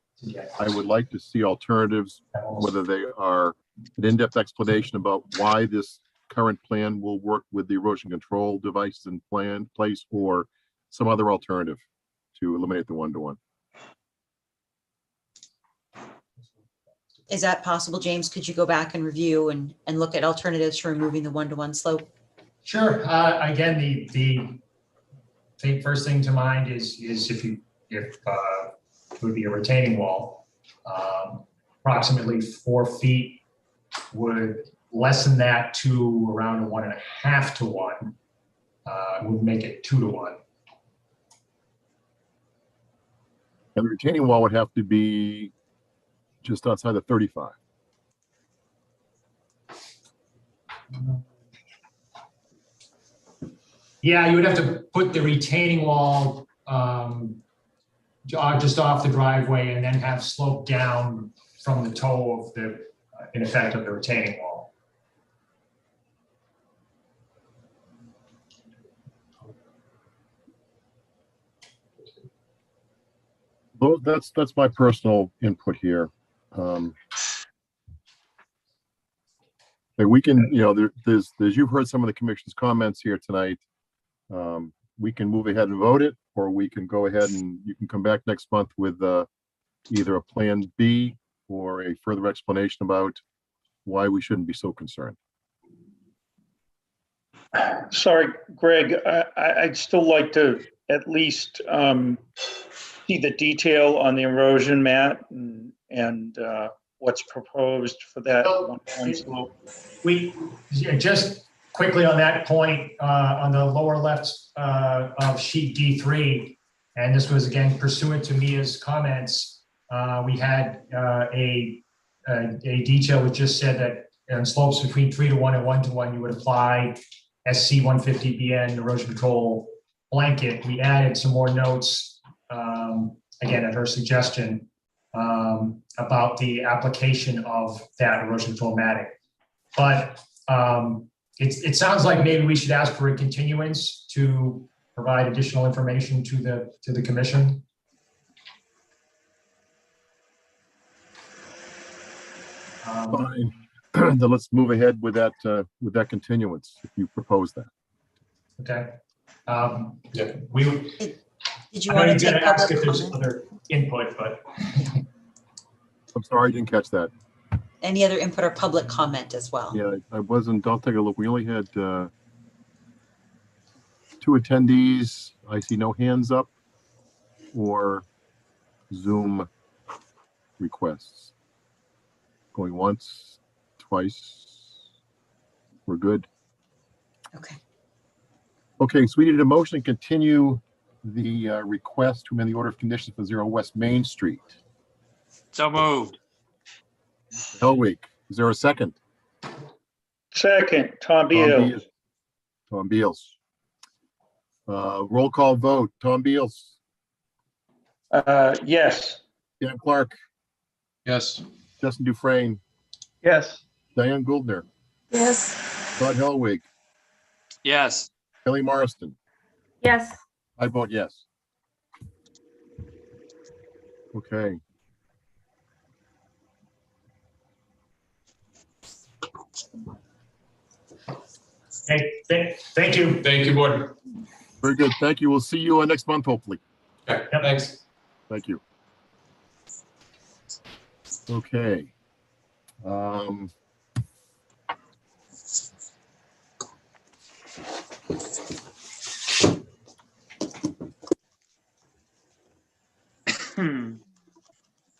I would like to see alternatives, whether they are an in-depth explanation about why this current plan will work with the erosion control devices in place or some other alternative to eliminate the one-to-one. Is that possible, James? Could you go back and review and look at alternatives for removing the one-to-one slope? Sure. Again, the first thing to mind is if it would be a retaining wall. Approximately 4 feet would lessen that to around a 1.5 to 1. Would make it 2 to 1. And the retaining wall would have to be just outside the 35. Yeah, you would have to put the retaining wall just off the driveway and then have slope down from the toe of the, in effect, of the retaining wall. Well, that's my personal input here. We can, there's you've heard some of the commission's comments here tonight. We can move ahead and vote it, or we can go ahead and you can come back next month with either a plan B or a further explanation about why we shouldn't be so concerned. Sorry, Greg, I'd still like to at least see the detail on the erosion map and what's proposed for that one slope. Just quickly on that point, on the lower left of sheet D3, and this was again pursuant to Mia's comments, we had a detail which just said that on slopes between 3 to 1 and 1 to 1, you would apply SC 150BN erosion control blanket. We added some more notes, again, at her suggestion, about the application of that erosion control matting. But it sounds like maybe we should ask for a continuance to provide additional information to the commission. Fine. Then let's move ahead with that continuance, if you propose that. Okay. Yeah. Did you want to take ask public if there's comment? other input, but I'm sorry, I didn't catch that. Any other input or public comment as well? Yeah, I wasn't, I'll take a look. We only had 2 attendees. I see no hands up or Zoom requests. Going once, twice. We're good. Okay. Okay, so we needed a motion to continue the request to amend the order of conditions for 0 West Main Street. So moved. Hellweek, is there a second? Second, Tom Beals. Tom Beals. Roll call vote. Tom Beals. Yes. Dan Clark. Yes. Justin Dufresne. Yes. Diane Gouldner. Yes. Todd Hellweek. Yes. Kelly Marston. Yes. I vote yes. Okay. hey, thank you. Thank you, board. Very good. Thank you. We'll see you next month, hopefully. Okay, thanks. Thank you. Okay.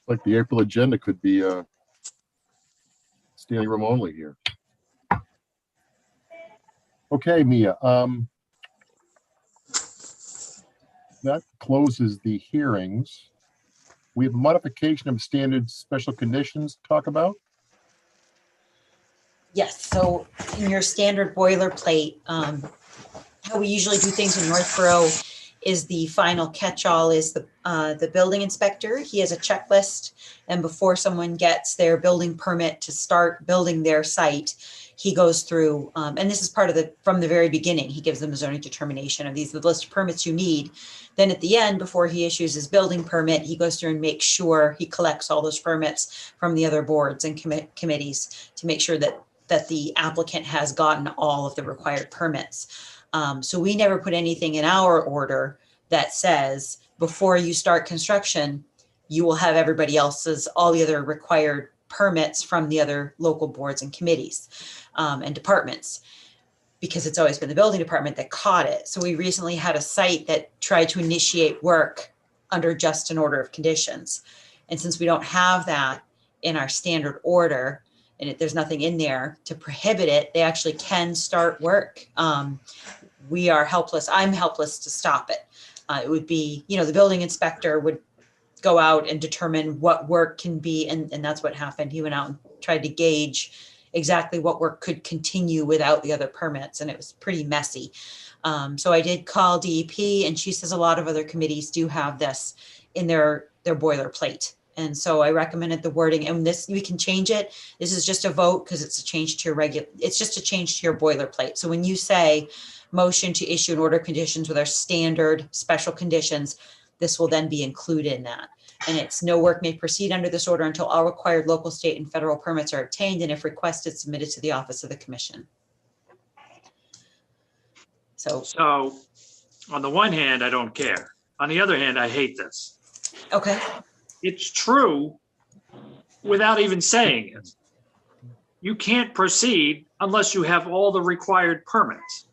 Like the April agenda could be standing room only here. Okay, Mia. That closes the hearings. We have a modification of standard special conditions to talk about. Yes, so in your standard boilerplate, how we usually do things in Northborough is the final catch-all is the building inspector. He has a checklist, and before someone gets their building permit to start building their site, he goes through, and this is part of from the very beginning, he gives them a zoning determination of these, the list of permits you need. Then at the end, before he issues his building permit, he goes through and makes sure he collects all those permits from the other boards and committees to make sure that that the applicant has gotten all of the required permits. So we never put anything in our order that says, before you start construction, you will have everybody else's, all the other required permits from the other local boards and committees and departments, because it's always been the building department that caught it. So we recently had a site that tried to initiate work under just an order of conditions. And since we don't have that in our standard order, and there's nothing in there to prohibit it, they actually can start work. We are helpless. I'm helpless to stop it. It would be, the building inspector would go out and determine what work can be, and that's what happened. He went out and tried to gauge exactly what work could continue without the other permits, and it was pretty messy. So I did call DEP, and she says a lot of other committees do have this in their boilerplate. And so I recommended the wording, and this, we can change it. This is just a vote because it's a change to your it's just a change to your boilerplate. So when you say motion to issue an order of conditions with our standard special conditions, this will then be included in that. And it's no work may proceed under this order until all required local, state, and federal permits are obtained, and if requested, submitted to the office of the commission. So on the one hand, I don't care. On the other hand, I hate this. Okay. It's true without even saying it. You can't proceed unless you have all the required permits.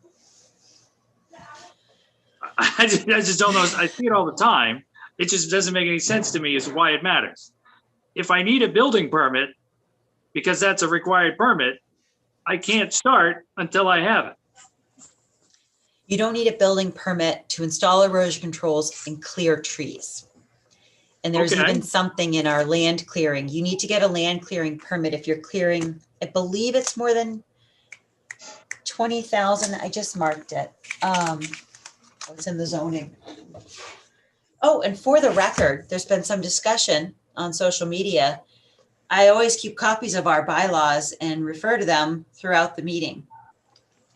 I just don't know. I see it all the time. It just doesn't make any sense to me as to why it matters. If I need a building permit, because that's a required permit, I can't start until I have it. You don't need a building permit to install erosion controls and clear trees. And there's Okay. even something in our land clearing. You need to get a land clearing permit if you're clearing, I believe it's more than 20,000. I just marked it. It's in the zoning. Oh, and for the record, there's been some discussion on social media. I always keep copies of our bylaws and refer to them throughout the meeting.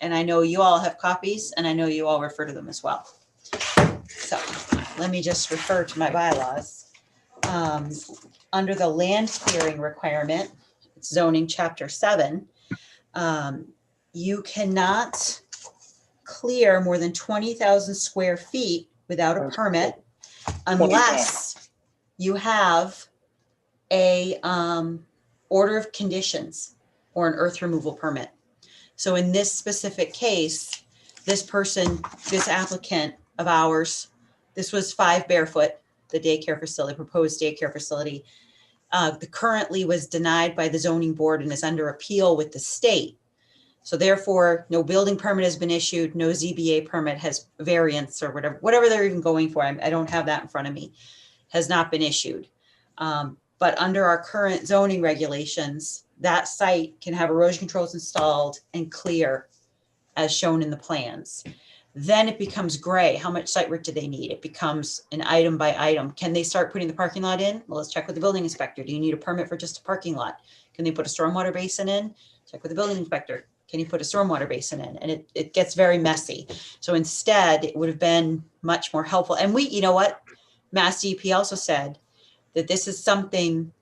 And I know you all have copies, and I know you all refer to them as well. So let me just refer to my bylaws. Under the land clearing requirement, it's zoning chapter 7, you cannot clear more than 20,000 square feet without a permit unless you have a order of conditions or an earth removal permit. So in this specific case, this applicant of ours, this was 5 Barefoot, the daycare facility, proposed daycare facility, currently was denied by the zoning board and is under appeal with the state. So therefore, no building permit has been issued, no ZBA permit has variance or whatever they're even going for. I don't have that in front of me, has not been issued. But under our current zoning regulations, that site can have erosion controls installed and clear as shown in the plans. Then it becomes gray. How much site work do they need? It becomes an item by item. Can they start putting the parking lot in? Well, let's check with the building inspector. Do you need a permit for just a parking lot? Can they put a stormwater basin in? Check with the building inspector. Can you put a stormwater basin in? And it gets very messy. So instead, it would have been much more helpful. And you know what? Mass DEP also said that this is something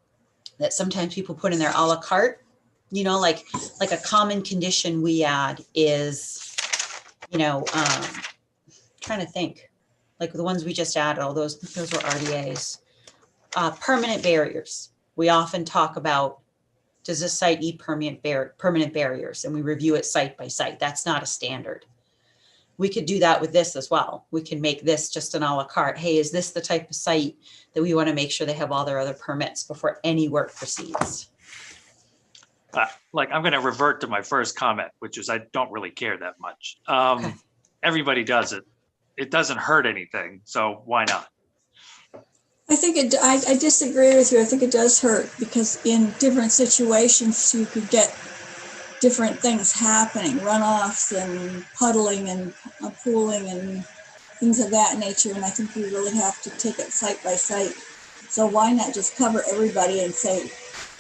that sometimes people put in their a la carte, like a common condition we add is, trying to think, like the ones we just added, all those were RDAs. Permanent barriers. We often talk about, does this site need permanent barriers? And we review it site by site. That's not a standard. We could do that with this as well. We can make this just an a la carte. Hey, is this the type of site that we want to make sure they have all their other permits before any work proceeds? I'm going to revert to my first comment, which is I don't really care that much. Everybody does it. It doesn't hurt anything. So why not? I think I disagree with you. I think it does hurt because in different situations, you could get different things happening, runoffs and puddling and pooling and things of that nature. And I think we really have to take it site by site. So why not just cover everybody and say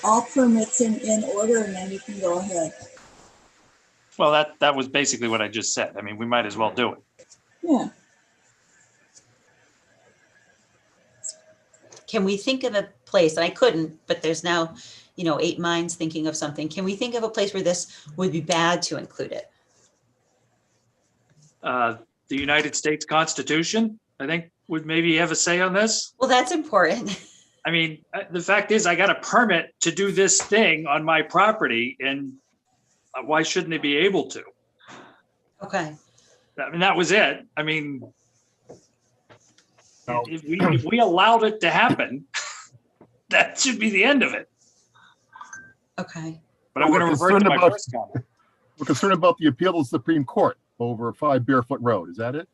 all permits in order, and then you can go ahead. Well, that was basically what I just said. I mean, we might as well do it. Yeah. Can we think of a place, and I couldn't, but there's now Eight Minds thinking of something. Can we think of a place where this would be bad to include it? The United States Constitution, I think, would maybe have a say on this. Well, that's important. I mean, the fact is, I got a permit to do this thing on my property, and why shouldn't they be able to? Okay. I mean, that was it. I mean, if we allowed it to happen, that should be the end of it. Okay. But I'm going to revert to my first comment. We're concerned about the appeal to the Supreme Court over 5 Barefoot Road. Is that it?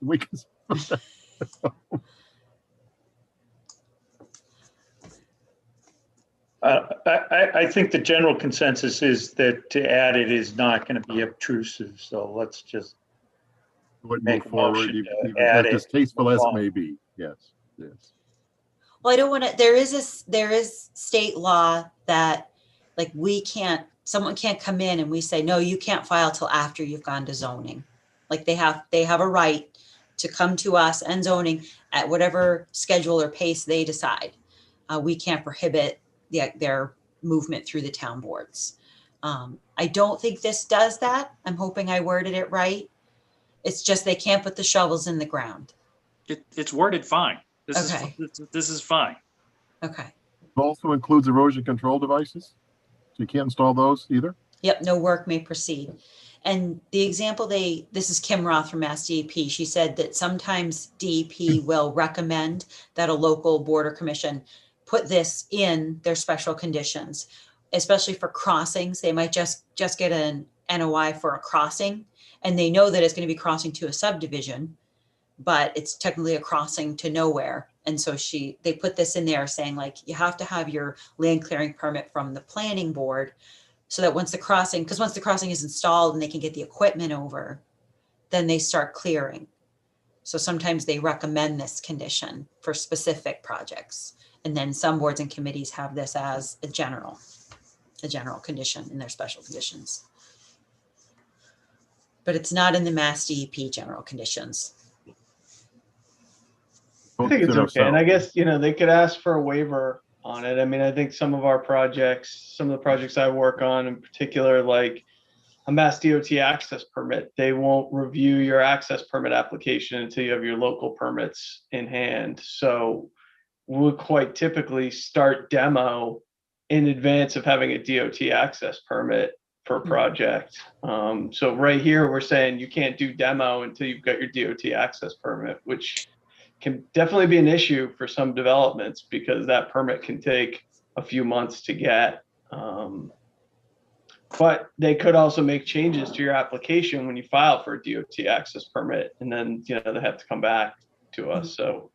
I think the general consensus is that to add it is not going to be obtrusive. So let's just make a motion to add it. As tasteful as it may be. Yes. Yes. Well, I don't want to, there is state law that like someone can't come in and we say, no, you can't file till after you've gone to zoning. Like they have a right to come to us and zoning at whatever schedule or pace they decide. We can't prohibit their movement through the town boards. I don't think this does that. I'm hoping I worded it right. It's just they can't put the shovels in the ground. It's worded fine. This is fine. Okay. It also includes erosion control devices. So you can't install those either? Yep, no work may proceed. And the example this is Kim Roth from Mass DEP. She said that sometimes DEP will recommend that a local board or commission put this in their special conditions, especially for crossings. They might just get an NOI for a crossing, and they know that it's going to be crossing to a subdivision, but it's technically a crossing to nowhere. And so they put this in there saying like, you have to have your land clearing permit from the planning board so that once the crossing is installed and they can get the equipment over, then they start clearing. So sometimes they recommend this condition for specific projects. And then some boards and committees have this as a general condition in their special conditions. But it's not in the Mass DEP general conditions. I think it's okay. And I guess, they could ask for a waiver on it. I mean, I think some of the projects I work on in particular, like a Mass DOT access permit, they won't review your access permit application until you have your local permits in hand. So we'll quite typically start demo in advance of having a DOT access permit for a project. So right here, we're saying you can't do demo until you've got your DOT access permit, which can definitely be an issue for some developments because that permit can take a few months to get. But they could also make changes to your application when you file for a DOT access permit, and then they have to come back to us. So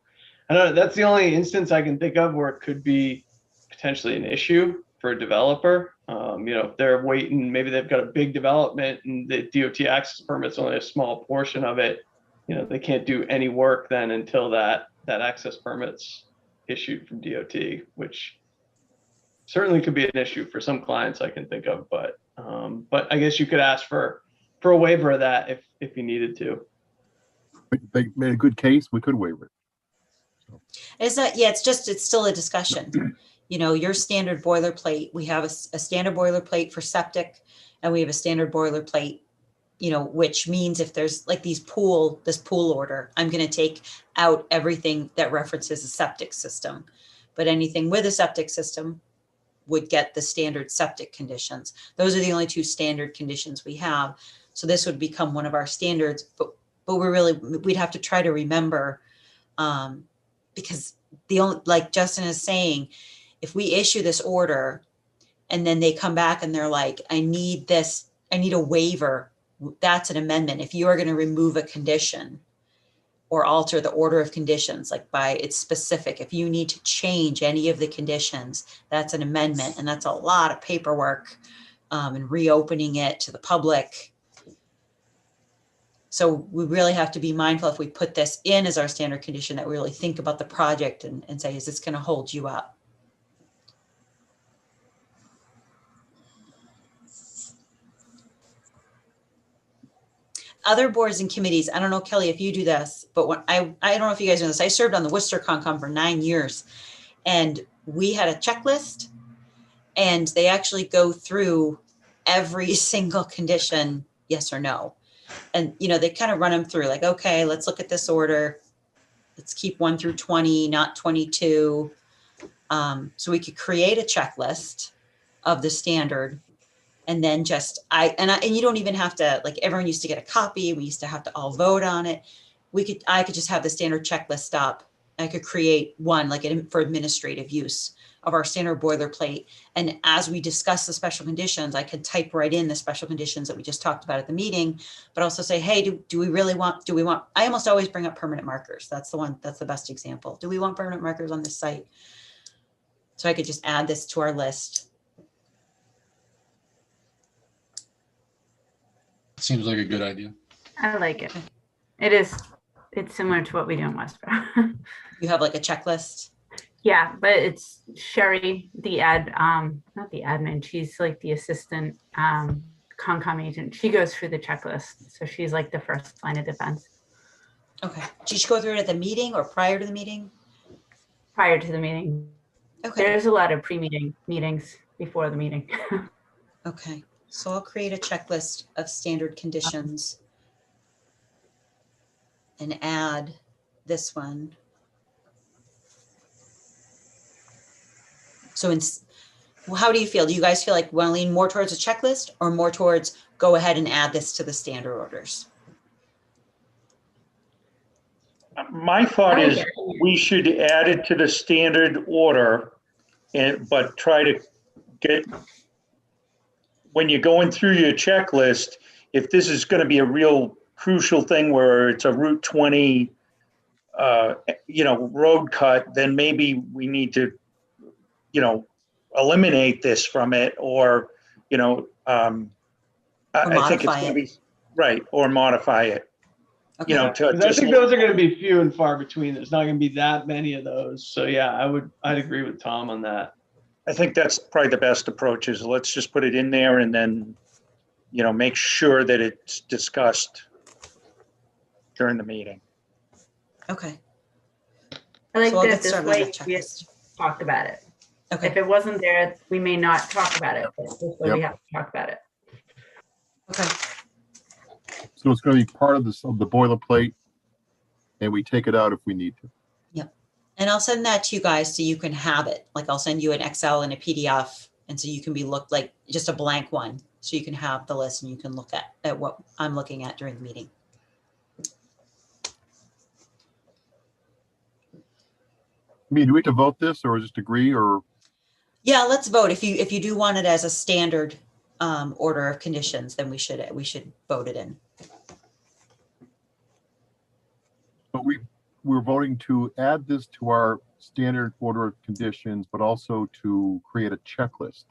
I don't know, that's the only instance I can think of where it could be potentially an issue for a developer. If they're waiting, maybe they've got a big development and the DOT access permit's only a small portion of it. They can't do any work then until that access permit's issued from DOT, which certainly could be an issue for some clients I can think of. But I guess you could ask for a waiver of that if you needed to. They made a good case. We could waiver it. It's still a discussion. Your standard boilerplate, we have a standard boilerplate for septic, and we have a standard boilerplate, which means if there's like this pool order, I'm going to take out everything that references a septic system. But anything with a septic system would get the standard septic conditions. Those are the only two standard conditions we have. So this would become one of our standards, but we'd have to try to remember, because like Justin is saying, if we issue this order and then they come back and they're like, I need a waiver, that's an amendment. If you are going to remove a condition or alter the order of conditions, like by its specific, if you need to change any of the conditions, that's an amendment. And that's a lot of paperwork and reopening it to the public. So we really have to be mindful if we put this in as our standard condition that we really think about the project and say, is this going to hold you up? Other boards and committees, I don't know, Kelly, if you do this, but when I don't know if you guys know this, I served on the Worcester Concom for 9 years, and we had a checklist, And they actually go through every single condition, yes or no. And, you know, they kind of run them through like, okay, let's look at this order. Let's keep 1 through 20, not 22. So we could create a checklist of the standard. And then and you don't even have to, like, everyone used to get a copy. We used to have to all vote on it. I could just have the standard checklist up. I could create one like for administrative use of our standard boilerplate. And as we discuss the special conditions, I could type right in the special conditions that we just talked about at the meeting, but also say, hey, do we want, I almost always bring up permanent markers. That's the best example. Do we want permanent markers on this site? So I could just add this to our list. Seems like a good idea. I like it. It's similar to what we do in Westboro. You have like a checklist? Yeah, but it's Sherry, not the admin, she's like the assistant Concom agent. She goes through the checklist. So she's like the first line of defense. Okay. Did you go through it at the meeting or prior to the meeting? Prior to the meeting. Okay. There's a lot of pre-meeting meetings before the meeting. Okay. So I'll create a checklist of standard conditions and add this one. So how do you feel? Do you guys feel like want to lean more towards a checklist or more towards go ahead and add this to the standard orders? My thought is we should add it to the standard order but try to get, when you're going through your checklist, if this is going to be a real crucial thing where it's a Route 20, road cut, then maybe we need to, eliminate this from it, or, I think it's going to be right, or modify it. Okay. I think those are going to be few and far between. There's not going to be that many of those. So yeah, I'd agree with Tom on that. I think that's probably the best approach is let's just put it in there and then, make sure that it's discussed during the meeting. Okay. I like So I'll that get this started on way the we have talked about it. Okay. If it wasn't there, we may not talk about it, but this way we have to talk about it. Okay. So it's going to be part of the boilerplate, and we take it out if we need to. Yep. And I'll send that to you guys so you can have it. Like I'll send you an Excel and a PDF. And so you can be looked like just a blank one. So you can have the list and you can look at what I'm looking at during the meeting. I mean, do we have to vote this or just agree or? Yeah, let's vote. If you do want it as a standard order of conditions, then we should vote it in. But we're voting to add this to our standard order of conditions, but also to create a checklist.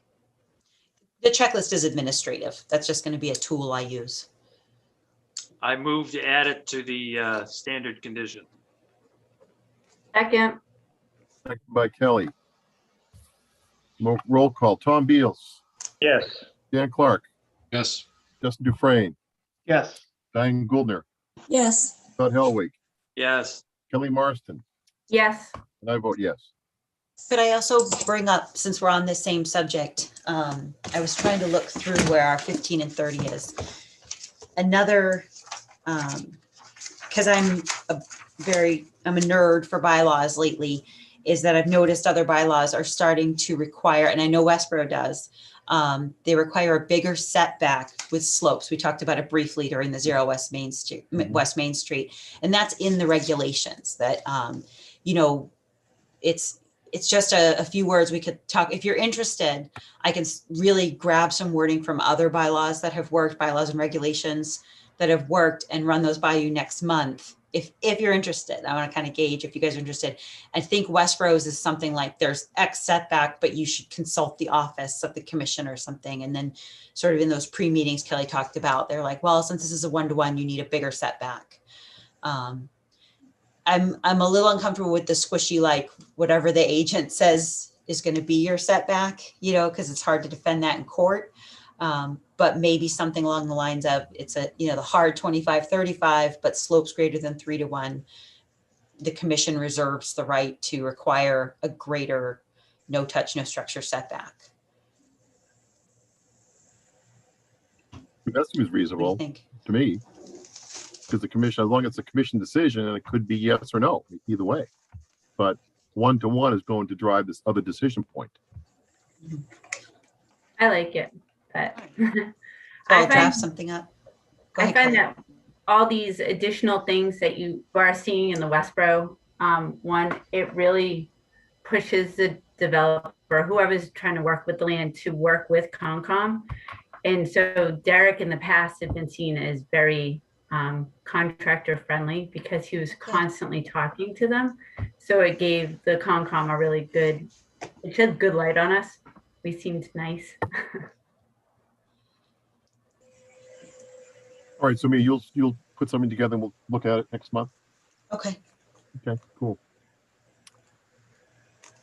The checklist is administrative. That's just going to be a tool I use. I move to add it to the standard condition. Second. Second by Kelly. Roll call. Tom Beals. Yes. Dan Clark. Yes. Justin Dufresne. Yes. Diane Goldner. Yes. Todd Helwig. Yes. Kelly Marston. Yes. And I vote yes. Could I also bring up, since we're on this same subject, I was trying to look through where our 15 and 30 is. Another, because I'm a nerd for bylaws lately, is that I've noticed other bylaws are starting to require, and I know Westboro does, they require a bigger setback with slopes. We talked about it briefly during the Zero West Main Street, and that's in the regulations that, it's just a few words we could talk. If you're interested, I can really grab some wording from other bylaws that have worked, bylaws and regulations that have worked, and run those by you next month. If you're interested, I want to kind of gauge if you guys are interested. I think Wesboro's is something like there's X setback, but you should consult the office of the commission or something. And then sort of in those pre-meetings Kelly talked about, they're like, well, since this is a 1-to-1, you need a bigger setback. I'm a little uncomfortable with the squishy, like whatever the agent says is going to be your setback, because it's hard to defend that in court. But maybe something along the lines of it's the hard 25-35, but slopes greater than 3-to-1. The commission reserves the right to require a greater no touch, no structure setback. That seems reasonable think? to me. Because the commission, as long as it's a commission decision, and it could be yes or no, either way. But 1-to-1 is going to drive this other decision point. I like it, but So I I'll find, draft something up. Go I ahead, find Kelly. that all these additional things that you are seeing in the Westboro one, it really pushes the developer, whoever's trying to work with the land, to work with Concom. And so Derek in the past had been seen as very contractor friendly because he was constantly talking to them. So it gave the Concom a really good, it shed good light on us. We seemed nice. All right, so Mia, you'll put something together and we'll look at it next month. Okay. Okay, cool.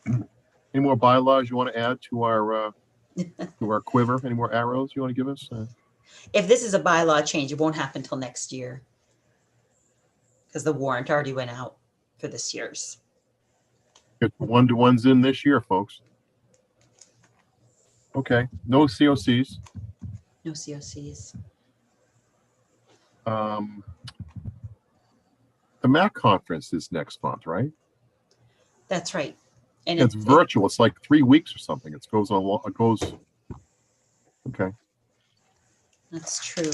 Any more bylaws you want to add to our quiver? Any more arrows you want to give us? If this is a bylaw change, it won't happen till next year. Because the warrant already went out for this year's. Get 1-to-1s in this year, folks. Okay, no COCs. No COCs. The MAC conference is next month, right? That's right. And It's virtual. It's like 3 weeks or something. It goes on. It goes. Okay. That's true.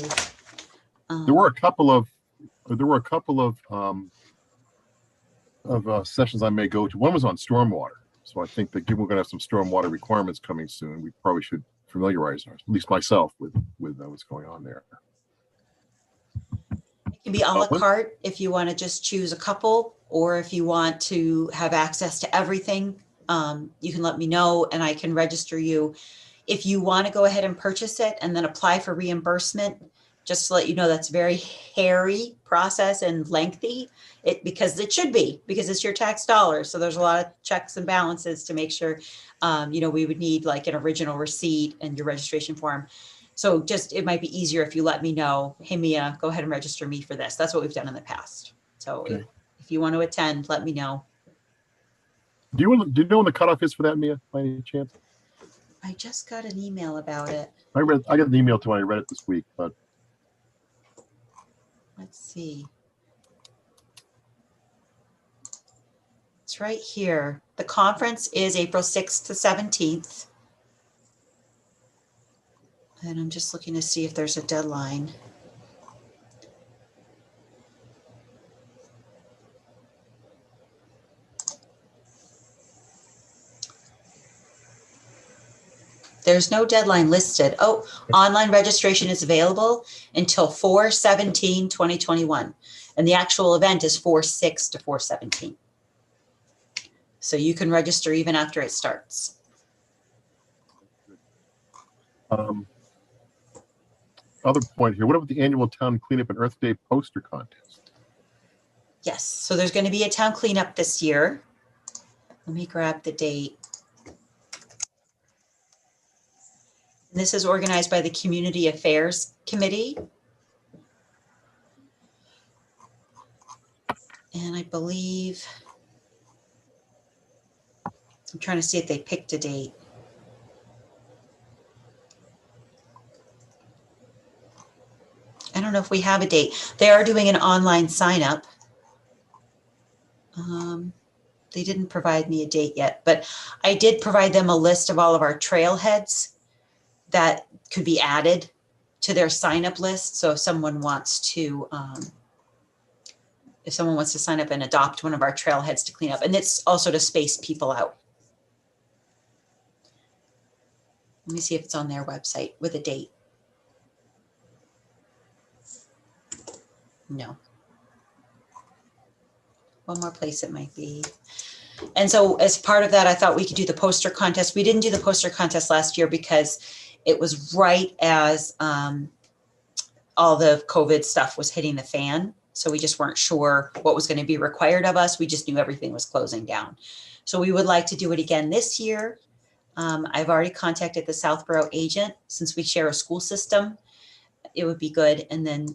There were a couple of sessions I may go to. One was on stormwater. So I think that given we're going to have some stormwater requirements coming soon, we probably should familiarize ourselves, at least myself, with what's going on there. It can be a la carte if you want to just choose a couple, or if you want to have access to everything, you can let me know and I can register you. If you want to go ahead and purchase it and then apply for reimbursement, just to let you know, that's a very hairy process and lengthy. Because it should be, because it's your tax dollars. So there's a lot of checks and balances to make sure, we would need like an original receipt and your registration form. So it might be easier if you let me know, hey, Mia, go ahead and register me for this. That's what we've done in the past. So Okay. if you want to attend, let me know. Do you know when the cutoff is for that, Mia, by any chance? I just got an email about it. I got an email too. I read it this week, but Let's see. It's right here. The conference is April 6th to 17th. And I'm just looking to see if there's a deadline. There's no deadline listed. Oh, online registration is available until 4/17/2021. And the actual event is 4/6 to 4/17. So you can register even after it starts. other point here. What about the annual town cleanup and Earth Day poster contest? Yes, so there's going to be a town cleanup this year. Let me grab the date. This is organized by the Community Affairs Committee. And I believe, I'm trying to see if they picked a date. I don't know if we have a date. They are doing an online sign up. They didn't provide me a date yet, but I did provide them a list of all of our trailheads that could be added to their sign up list. So if someone wants to sign up and adopt one of our trailheads to clean up, and it's also to space people out. Let me see if it's on their website with a date. No. One more place it might be. And so as part of that, I thought we could do the poster contest. We didn't do the poster contest last year because it was right as all the COVID stuff was hitting the fan. So we just weren't sure what was going to be required of us. We just knew everything was closing down. So we would like to do it again this year. I've already contacted the Southborough agent. Since we share a school system, it would be good. And then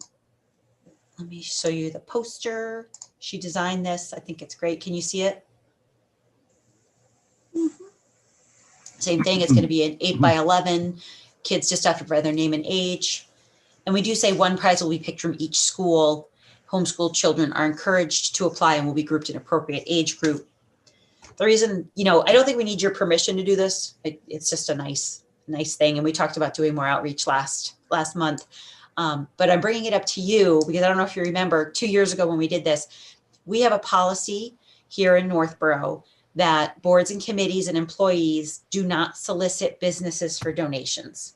let me show you the poster. She designed this. I think it's great. Can you see it? Same thing. It's going to be an 8 by 11. Kids just have to write their name and age. And we do say one prize will be picked from each school. Homeschool children are encouraged to apply and will be grouped in appropriate age group. The reason, I don't think we need your permission to do this. It's just a nice thing. And we talked about doing more outreach last month. But I'm bringing it up to you because I don't know if you remember 2 years ago when we did this, we have a policy here in Northborough that boards and committees and employees do not solicit businesses for donations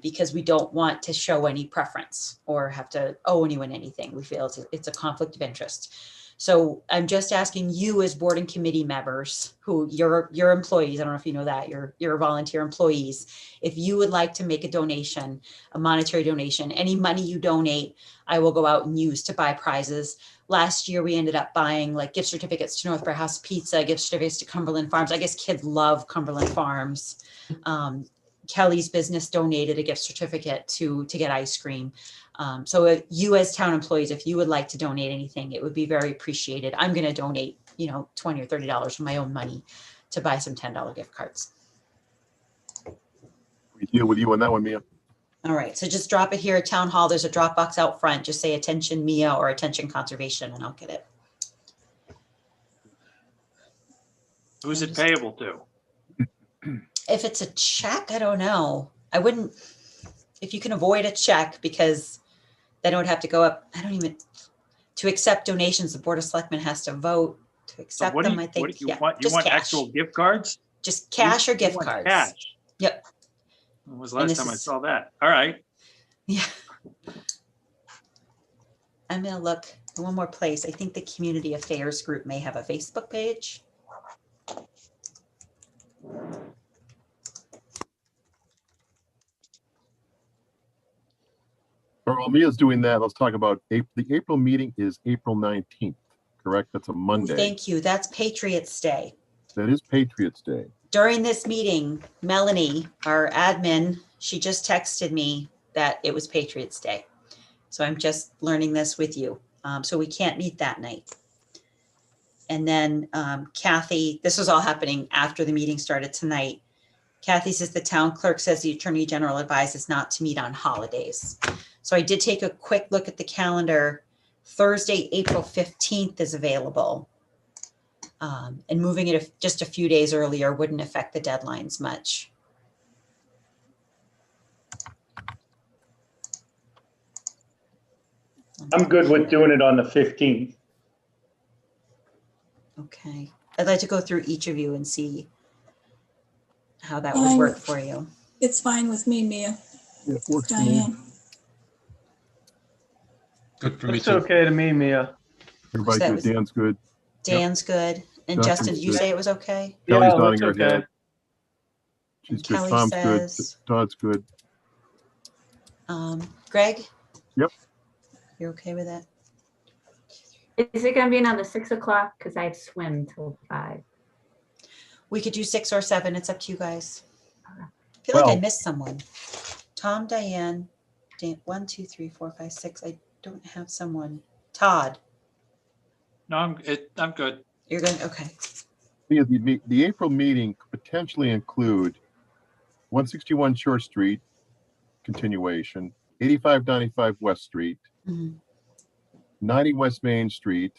because we don't want to show any preference or have to owe anyone anything. We feel it's a conflict of interest. So I'm just asking you as board and committee members who you're employees, I don't know if you know that, you're volunteer employees. If you would like to make a donation, a monetary donation, any money you donate, I will go out and use to buy prizes. Last year, we ended up buying like gift certificates to Northborough House Pizza, gift certificates to Cumberland Farms. I guess kids love Cumberland Farms. Kelly's business donated a gift certificate to get ice cream. So if you as town employees, if you would like to donate anything, it would be very appreciated. I'm going to donate, $20 or $30 from my own money to buy some $10 gift cards. We deal with you on that one, Mia. All right, so just drop it here at Town Hall. There's a drop box out front. Just say attention Mia or attention conservation and I'll get it. Who's it payable to? If it's a check, I don't know. I wouldn't, if you can avoid a check because then it would have to go up. To accept donations, the Board of Selectmen has to vote to accept them, I think. You want cash. actual gift cards? Just cash or You gift want cards. Cash. Yep. When was the And last this time I is- saw that? All right. Yeah. I'm gonna look in one more place. I think the Community Affairs Group may have a Facebook page. While Mia's doing that, let's talk about the April meeting is April 19th, correct? That's a Monday. Thank you. That's Patriots Day. That is Patriots Day. During this meeting, Melanie, our admin, she just texted me that it was Patriots Day. So I'm just learning this with you. So we can't meet that night. And then Kathy, this was all happening after the meeting started tonight. Kathy says the town clerk says the Attorney General advises not to meet on holidays. So I did take a quick look at the calendar. Thursday, April 15th is available. And moving it just a few days earlier wouldn't affect the deadlines much. I'm good with doing it on the 15th. Okay. I'd like to go through each of you and see how that would work for you. It's fine with me, Mia. Yeah, it works for me. Diane. Good for me It's too. okay to me, Mia. Everybody That good. was- Dan's good. Dan's good. And Justin's Justin, did you good. say it was okay? Kelly's Yeah, nodding it's her okay. head. She's good. Kelly Tom's good. says- Todd's good. Greg? Yep. You're okay with that? Is it gonna be another 6 o'clock? Because I have swim till 5. We could do 6 or 7. It's up to you guys. I feel like I Well- missed someone. Tom, Diane, 1, 2, 3, 4, 5, 6. I don't have someone. Todd, No, I'm good. you're good? Okay. The April meeting could potentially include 161 Short Street continuation, 8595 West Street, Mhm. 90 West Main Street,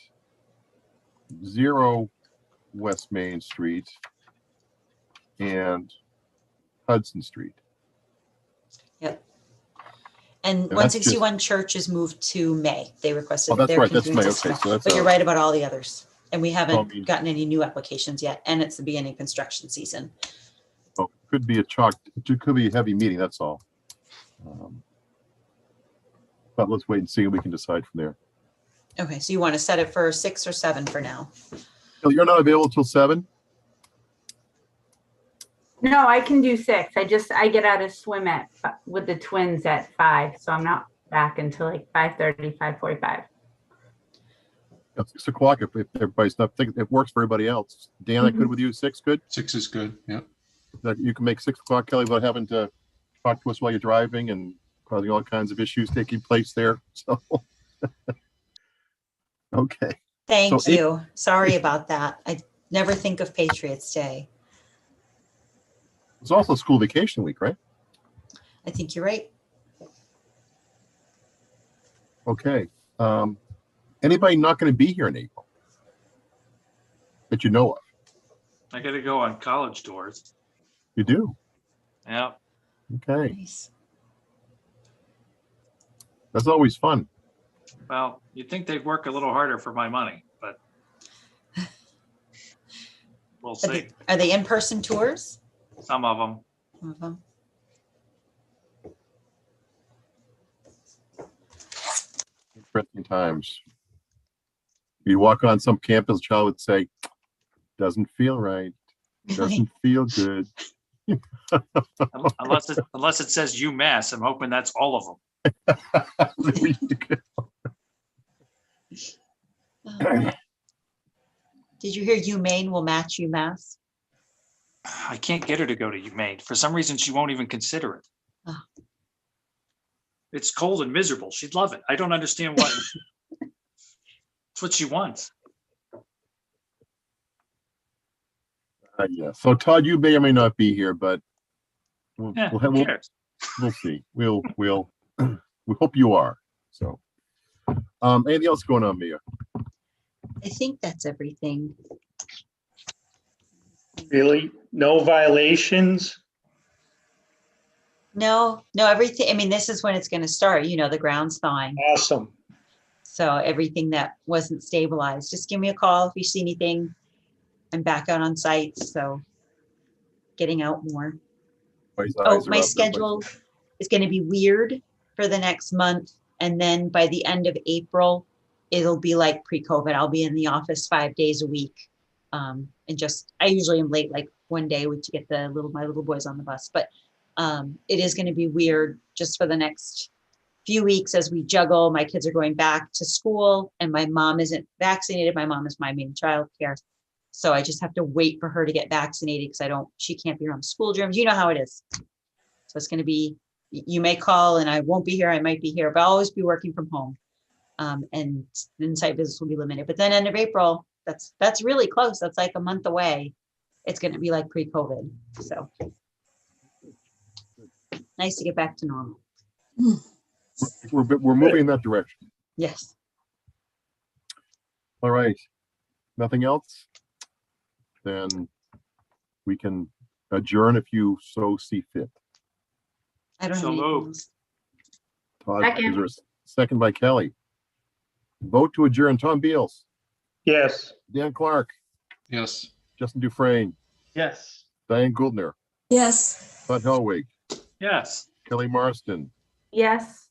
0 West Main Street, and Hudson Street. Yep. And that's 161 Church is moved to May. They requested. Oh, that's their right, that's May, continuance. okay, so that's But you're all right about all the others. And we I haven't mean- gotten any new applications yet. And it's the beginning of construction season. Oh, could be it could be a heavy meeting, that's all. But let's wait and see, and we can decide from there. Okay, so you want to set it for 6 or 7 for now? Oh, you're not available till 7? No, I can do 6. I get out of swim with the twins at 5, so I'm not back until like 5:30, 5:45. At 6 o'clock, if everybody's not thinking, it works for everybody else. Dan, that good with you? 6 good? 6 is good. Yeah. That you can make 6 o'clock, Kelly, without having to talk to us while you're driving and causing all kinds of issues taking place there. So, okay. Thank So you. Sorry about that. I never think of Patriots Day. It's also school vacation week, right? I think you're right. Okay. Anybody not going to be here in April that you know of? I gotta go on college tours. You do? Yeah. Okay. Nice. That's always fun. Well, you'd think they'd work a little harder for my money, but we'll see. Are they in-person tours? Some of them. Some of them. Interesting times. You walk on some campus, child would say, doesn't feel right. Doesn't feel good. Unless it says UMass, I'm hoping that's all of them. Did you hear UMaine will match UMass? I can't get her to go to UMaine. For some reason, she won't even consider it. Oh. It's cold and miserable. She'd love it. I don't understand why. It's what she wants. Yeah. So Todd, you may or may not be here, but we'll, Yeah, we'll, who we'll, cares? we'll see. We'll we hope you are. So, anything else going on, Mia? I think that's everything. Really? No violations? No, everything. I mean, this is when it's going to start, the ground's thawing. Awesome. So everything that wasn't stabilized, just give me a call if you see anything. I'm back out on site, so getting out more. Oh, my schedule is going to be weird for the next month. And then by the end of April, it'll be like pre-COVID. I'll be in the office 5 days a week. And I usually am late like one day to get my little boys on the bus. But it is going to be weird just for the next few weeks as we juggle. My kids are going back to school and my mom isn't vaccinated. My mom is my main child care. So I just have to wait for her to get vaccinated because she can't be around school germs. You know how it is. So it's going to be, you may call and I won't be here. I might be here, but I'll always be working from home. And then site visits will be limited. But then end of April, that's really close. That's like a month away. It's going to be like pre-COVID. So nice to get back to normal. We're moving in that direction. Yes. All right. Nothing else? Then we can adjourn if you so see fit. I don't So have anything moved. else. Todd, Second. is there a second by Kelly? Vote to adjourn. Tom Beals, Yes. Dan Clark, Yes. Justin Dufresne, Yes. Diane Goldner, Yes. Todd Helwig, Yes. Kelly Marston, Yes.